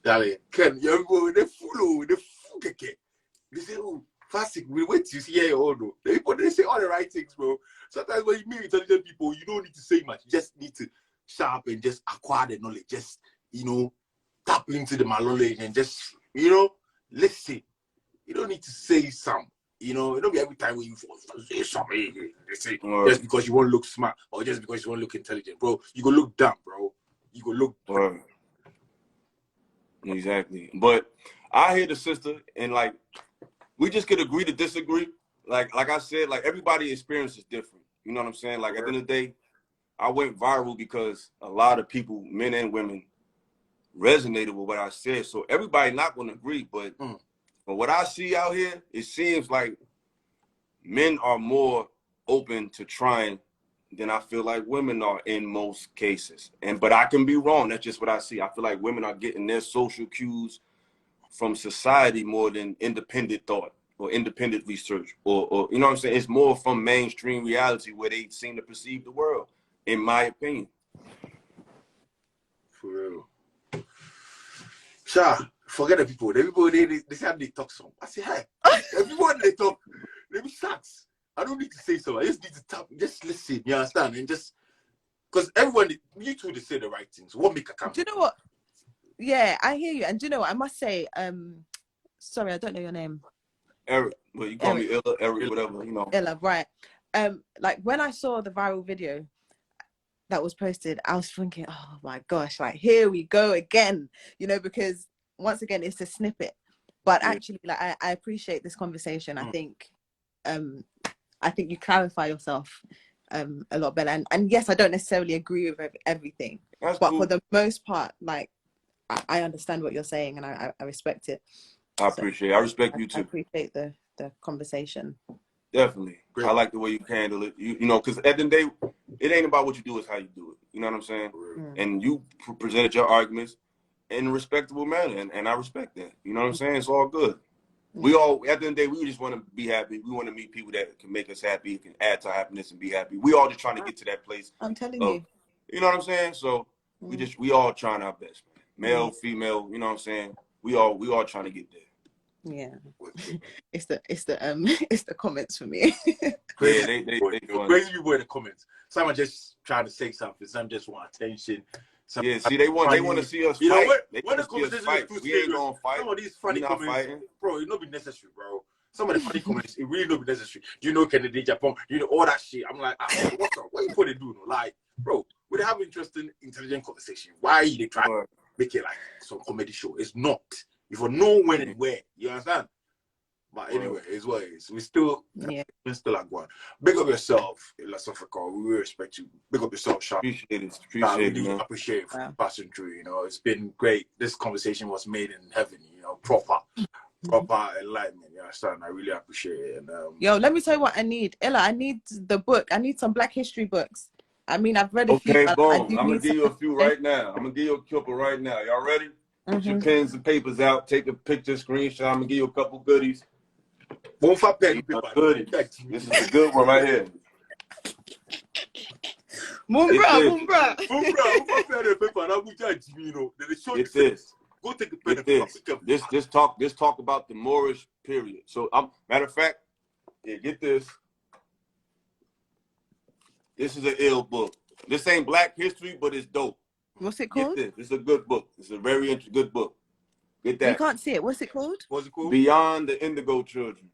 Darling, Ken, you're going the full keke. They say, oh, fasting, we wait to see your own. They say all the right things, bro. Sometimes when you meet intelligent people, you don't need to say much. You just need to sharp and just acquire the knowledge. Just, tap into the knowledge and just, listen. You don't need to say some. It don't be every time when you say something, they say, just because you want to look smart or just because you want to look intelligent, bro. You go look dumb, bro. You go look dumb. Exactly. But I hear the sister, and like, we just could agree to disagree. Like I said, like, everybody's experience is different. You know what I'm saying? Like, at the end of the day, I went viral because a lot of people, men and women, resonated with what I said. So everybody not going to agree, but But what I see out here, it seems like men are more open to trying than I feel like women are in most cases. But I can be wrong. That's just what I see. I feel like women are getting their social cues from society more than independent thought or independent research or you know what I'm saying? It's more from mainstream reality where they seem to perceive the world, in my opinion. For real. Sha, forget the people. The people, they say they talk some. I say, hey, everyone they talk, they be sucks. I don't need to say so. I just need to talk, just listen, you understand? And just, because everyone, you two, they say the right things. What make a come? Do you know what? Yeah, I hear you. And do you know what? I must say, sorry, I don't know your name. Eric, well, you call me Illa, Eric, whatever, you know. Illa, right. Like when I saw the viral video that was posted, I was thinking, oh my gosh, like here we go again, you know, because once again, it's a snippet. But actually, like I appreciate this conversation. I think you clarify yourself a lot better. And yes, I don't necessarily agree with everything, but cool. For the most part, like I understand what you're saying and I respect it. I appreciate it. I respect you too. I appreciate the conversation. Definitely. Great. I like the way you handle it. You know, because at the end of the day, it ain't about what you do, it's how you do it. You know what I'm saying? And you presented your arguments in a respectable manner, and I respect that. You know what I'm saying? It's all good. We all, at the end of the day, we just want to be happy. We want to meet people that can make us happy, can add to our happiness and be happy. We all just trying to get to that place. I'm telling you. You know what I'm saying? So we all trying our best. Male, female, you know what I'm saying? We all trying to get there. Yeah. it's the comments for me. Yeah, they crazy people in the comments. Some are just trying to say something, some just want attention. Some see, they want to see us fight. You know what? They when the conversation fight, we ain't gonna fight. Some of these funny comments, bro, it not be necessary, bro. Some of the funny comments, it really not be necessary. You know, Kennedy, Japan, you know, all that shit. I'm like, what's up? What you put it do? Like, bro, we have interesting, intelligent conversation. Why are they trying to make it like some comedy show? It's not. If you know when and where, you understand? But anyway, it's what it is. We still like one. Big up yourself, ILLASOPHICAL. We really respect you. Big up yourself, Sean. Appreciate it. Appreciate it for passing through. You know, it's been great. This conversation was made in heaven. You know, proper enlightenment. You understand? I really appreciate it. And yo, let me tell you what I need, Illa. I need the book. I need some Black History books. I mean, I've read a few. Okay, boom. I'm gonna give you a few right now. I'm gonna give you a couple right now. Y'all ready? Put your pens and papers out. Take a picture, screenshot. I'm gonna give you a couple goodies. This is a good one right here. It's this. Go take a pen. This talk about the Moorish period. So, matter of fact, get this. This is an ill book. This ain't Black history, but it's dope. What's it called? Get this. It's a good book. It's a very good book. Get that. You can't see it. What's it called? Beyond the Indigo Children.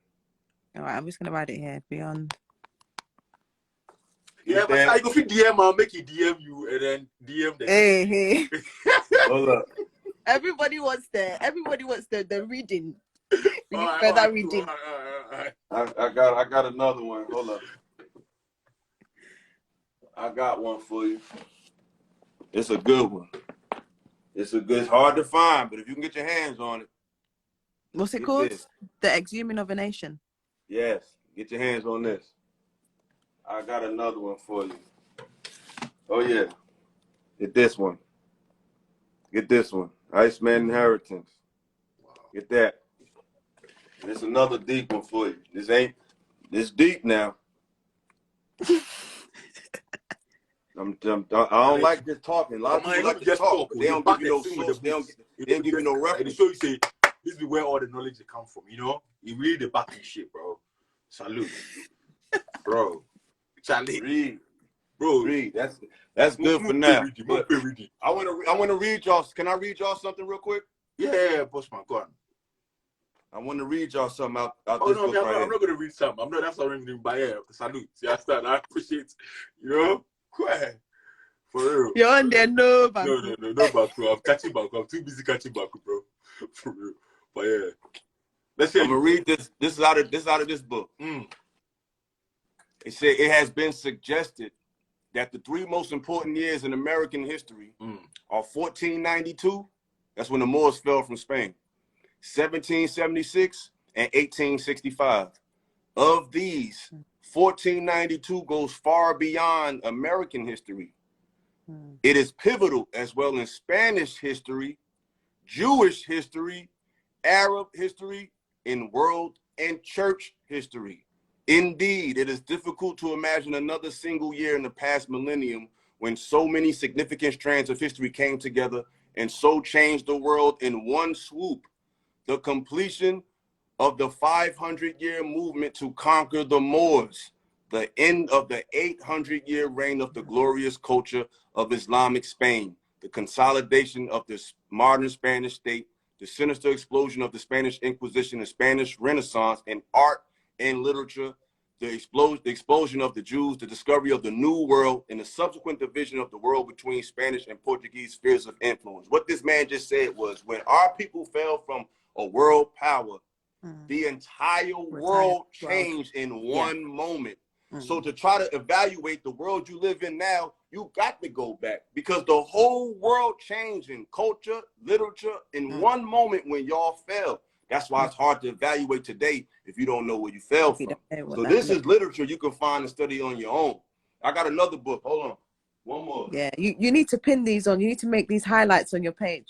All right, I'm just gonna write it here. Beyond. Yeah, but I go for DM. I'll make it DM you and then DM them. Hey. Hold up. Everybody wants the reading. Reading. I got another one. Hold up. I got one for you. It's a good one. It's hard to find, but if you can get your hands on it. What's it called? The Exhuming of a Nation. Yes. Get your hands on this. I got another one for you. Oh yeah. Get this one. Iceman Inheritance. Get that. And it's another deep one for you. This deep now. I don't like just talking. A lot of people like to talk, but they don't give you no source. They don't give you no reference. So you say, this is where all the knowledge come from, you know? You read the back and shit, bro. Salute. Bro. Charlie. Read. Bro. Read. That's good for now. But I want to read y'all. Can I read y'all something real quick? Yeah, Bossman, go on. I want to read y'all something out this book man, right I'm not going to read something. That's not even by air. Salute. See, I appreciate it. You know? Quiet. For real. You're on there, no, Baku. No, Baku. I'm catching Baku. I'm too busy catching Baku, bro. For real. But yeah. Let's see. I'm gonna read this. This is out of this book. It said it has been suggested that the 3 most important years in American history are 1492. That's when the Moors fell from Spain. 1776, and 1865. Of these, 1492 goes far beyond American history. It is pivotal as well in Spanish history, Jewish history, Arab history, in world and church history. Indeed, it is difficult to imagine another single year in the past millennium when so many significant strands of history came together and so changed the world in one swoop. The completion of the 500-year movement to conquer the Moors, the end of the 800-year reign of the glorious culture of Islamic Spain, the consolidation of this modern Spanish state, the sinister explosion of the Spanish Inquisition and Spanish Renaissance in art and literature, the explosion of the Jews, the discovery of the New World, and the subsequent division of the world between Spanish and Portuguese spheres of influence. What this man just said was, when our people fell from a world power, the entire world changed in one moment. So to try to evaluate the world you live in now, you got to go back, because the whole world changed in culture, literature in one moment when y'all fell. That's why it's hard to evaluate today if you don't know where you fell from. So this is literature you can find and study on your own. I got another book. Hold on. One more. Yeah, you need to pin these on. You need to make these highlights on your page.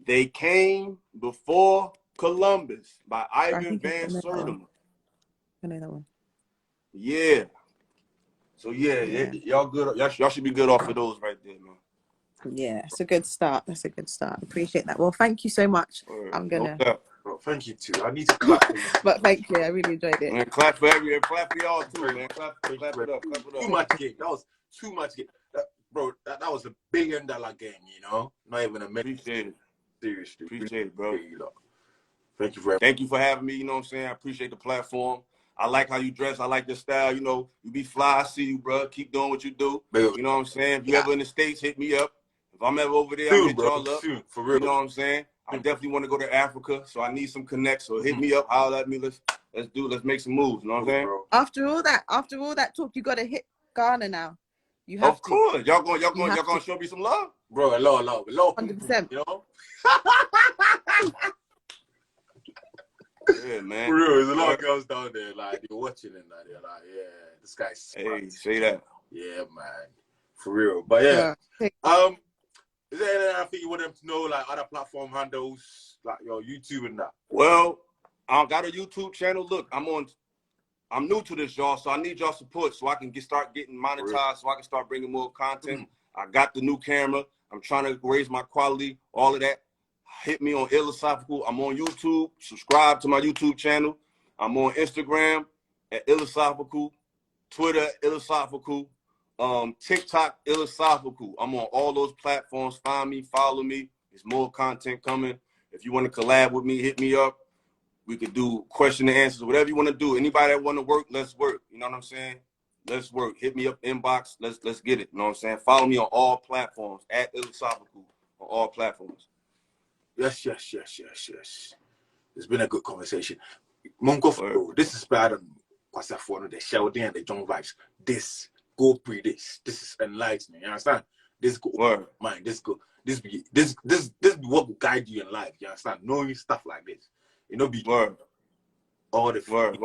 They Came Before Columbus by Ivan Van Sertima. I know that one. Yeah. So yeah. Y'all good. Y'all should be good off of those right there, man. Yeah, it's a good start. That's a good start. Appreciate that. Well, thank you so much. I'm gonna. Bro, thank you too. I need to clap for you. But thank you. I really enjoyed it. Man, clap for y'all too, man. Clap it up. Clap it up. Too much game. That was too much game. Bro, that was $1 billion game, you know? Not even a minute. Appreciate it. Seriously. Appreciate it, bro. Thank you very much. Thank you for having me, you know what I'm saying? I appreciate the platform. I like how you dress. I like your style. You know, you be fly. I see you, bro. Keep doing what you do. You know what I'm saying? If you ever in the States, hit me up. If I'm ever over there, I'll hit y'all up. Soon, for real. You know what I'm saying? I definitely want to go to Africa, so I need some connects. So hit me up, holler at me. Let's make some moves. You know what I'm saying? After all that talk, you gotta hit Ghana now. You have of course. Y'all gonna show me some love? Bro, a lot. 100%. You know? Yeah, man. For real, there's a lot of girls down there, like, they're watching and they're like, yeah, this guy's smart. Hey, say that. Yeah, man. For real. But yeah. Is there anything you want them to know, like other platform handles, like your YouTube and that? Well, I got a YouTube channel. Look, I'm new to this, y'all, so I need y'all support so I can start getting monetized, so I can start bringing more content. I got the new camera. I'm trying to raise my quality, all of that. Hit me on ILLASOPHICAL. I'm on YouTube. Subscribe to my YouTube channel. I'm on Instagram at ILLASOPHICAL, Twitter ILLASOPHICAL, TikTok ILLASOPHICAL. I'm on all those platforms. Find me, follow me. There's more content coming. If you want to collab with me, hit me up. We could do question and answers, whatever you want to do. Anybody that want to work, let's work. You know what I'm saying? Let's work. Hit me up, inbox. Let's get it. You know what I'm saying? Follow me on all platforms at ILLASOPHICAL on all platforms. Yes. It's been a good conversation. Mongo, this is better than what's that for the Sheldon and the John vibes. This go pre this. This is enlightening. You understand? This go mind. This what will guide you in life. You understand? Knowing stuff like this. You know, be all the word.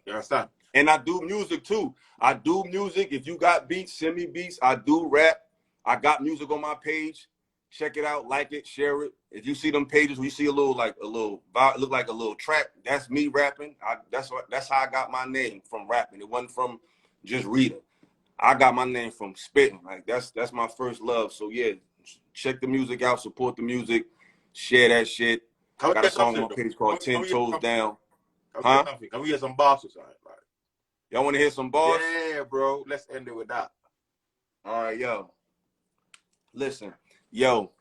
You understand? And I do music too. I do music. If you got beats, send me beats. I do rap. I got music on my page. Check it out, like it, share it. If you see them pages, we see look like a little track. That's me rapping. That's how I got my name, from rapping. It wasn't from just reading. I got my name from spitting. Like that's my first love. So yeah, check the music out, support the music, share that shit. I got a song on my page called 10 Toes Down. Can we hear some bars or something? Like, y'all want to hear some bars? Yeah, bro. Let's end it with that. All right, yo. Listen, yo.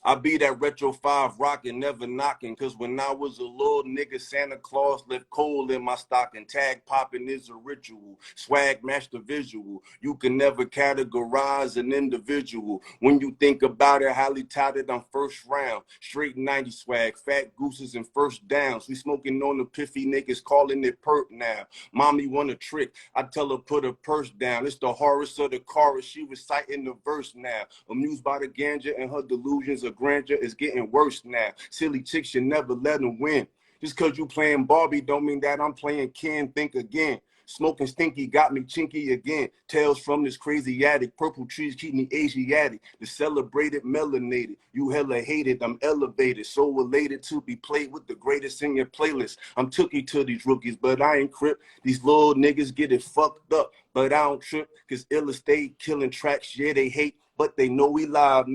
I be that retro 5 rockin', never knocking, cause when I was a little nigga, Santa Claus left coal in my stocking. Tag popping is a ritual, swag match the visual. You can never categorize an individual. When you think about it, highly touted, I'm first round. Straight 90 swag, fat gooses and first downs. We smoking on the piffy niggas, calling it perp now. Mommy want a trick, I tell her put her purse down. It's the Horus of the chorus, she reciting the verse now. Amused by the ganja and her delusions of grandeur is getting worse now. Silly chicks should never let them win. Just because you playing Barbie don't mean that I'm playing Ken. Think again. Smoking stinky got me chinky again. Tales from this crazy attic. Purple trees keep me Asiatic. The celebrated melanated. You hella hated. I'm elevated. So elated to be played with the greatest in your playlist. I'm tookie to these rookies, but I ain't crip. These little niggas get it fucked up, but I don't trip. Cause Illa stay killing tracks. Yeah, they hate, but they know we live.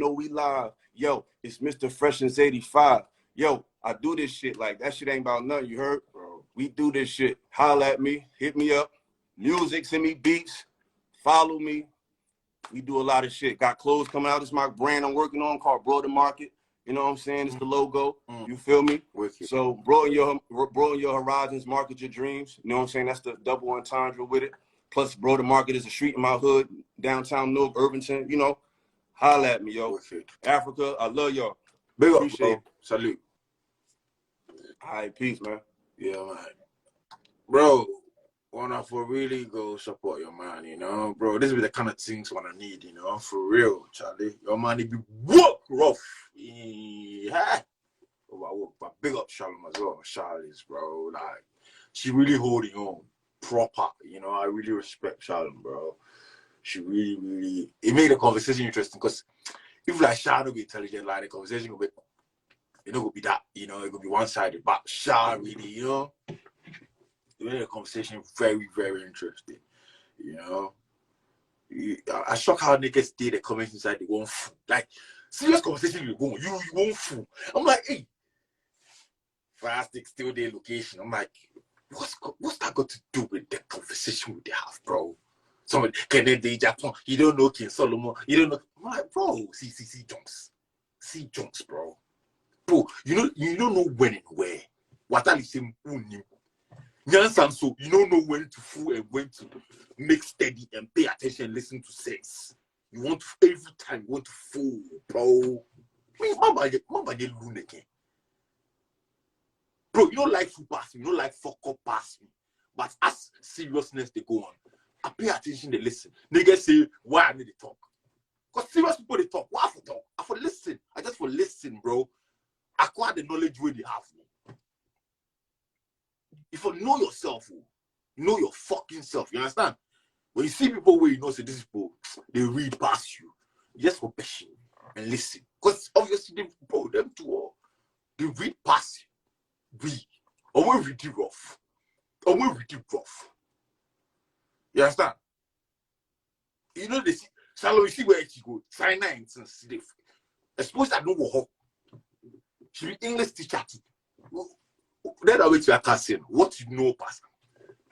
Yo, it's Mr. Freshness 85. Yo, I do this shit. Like, that shit ain't about nothing, you heard? Bro, we do this shit. Holla at me. Hit me up. Music, send me beats. Follow me. We do a lot of shit. Got clothes coming out. This is my brand I'm working on called Broaden Market. You know what I'm saying? It's the logo. You feel me? So broaden your horizons, market your dreams. You know what I'm saying? That's the double entendre with it. Plus, Broaden Market is a street in my hood, downtown Newark, Irvington. You know, holla at me, yo. Africa, I love y'all. Big up, Appreciate bro. it. Salute. All right, peace, man. Yeah, man. Bro, wanna for really go support your man, you know, bro. This is the kind of things wanna need, you know, for real, Charlie. Your man be work rough. Yeah. But big up Shalom as well, Charlie's, bro. Like, she really holding on proper, you know. I really respect Shalom, bro. She really, it made the conversation interesting because if like Sha don't be intelligent, like the conversation will be, it don't go be that, you know, it could be one-sided. But Sha really, you know, it made the conversation very, very interesting. You know, I shock how niggas did the comments inside they won't fool. Like serious conversation you go, you won't fool. I'm like, hey, Plastic still their location. I'm like, what's that got to do with the conversation they have, bro? Somebody can they Japan, you don't know King Solomon, you don't know. I'm like, bro, see Jones, bro. Bro, you don't know when and where. What are you saying? So you don't know when to fool and when to make steady and pay attention and listen to sense. You want to every time you want to fool, bro. I mean, mama loon again. Bro, you don't like fool pass me, you don't like fuck up pass me. But as seriousness they go on, I pay attention, they listen. Niggas say, why I need to talk? Because serious people they talk. Why for talk? I for listen. I just for listen, bro. Acquire the knowledge where they have me. If you know yourself, know your fucking self. You understand? When you see people where you know, say these people, they read past you. Just for passion and listen. Because obviously, them two, they read past you. Read. Or we read it rough. Or we read it rough. You understand? You know, they see, Shalom, you see where she go. Sign 9 since they. I suppose I don't go home. She be English teacher too. Then I wait to your saying what you know, Pastor.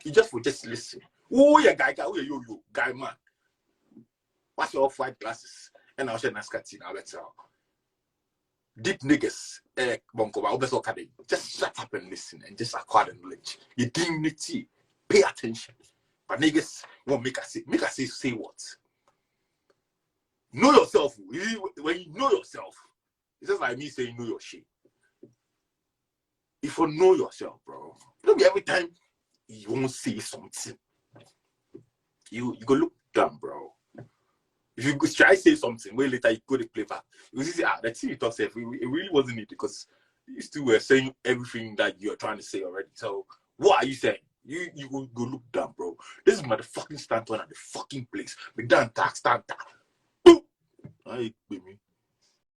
You just will just listen. Oh, yeah, guy, oh, yeah, yo, guy, man. What's your white glasses? And I'll share Nascati. I'll bet you. Deep niggas, Bonko, just shut up and listen and just acquire the knowledge. Your dignity, pay attention. But niggas won't make us say what? Know yourself. When you know yourself, it's just like me saying know your shit. If you know yourself, bro, don't be every time you won't say something. You go look dumb, bro. If you try to say something, way later you go to play back. You see, that thing you talk self, it really wasn't it because you still were saying everything that you're trying to say already. So what are you saying? You go look dumb, bro. This is my fucking stand on at the fucking place. We done tax, stand. Boom. I baby.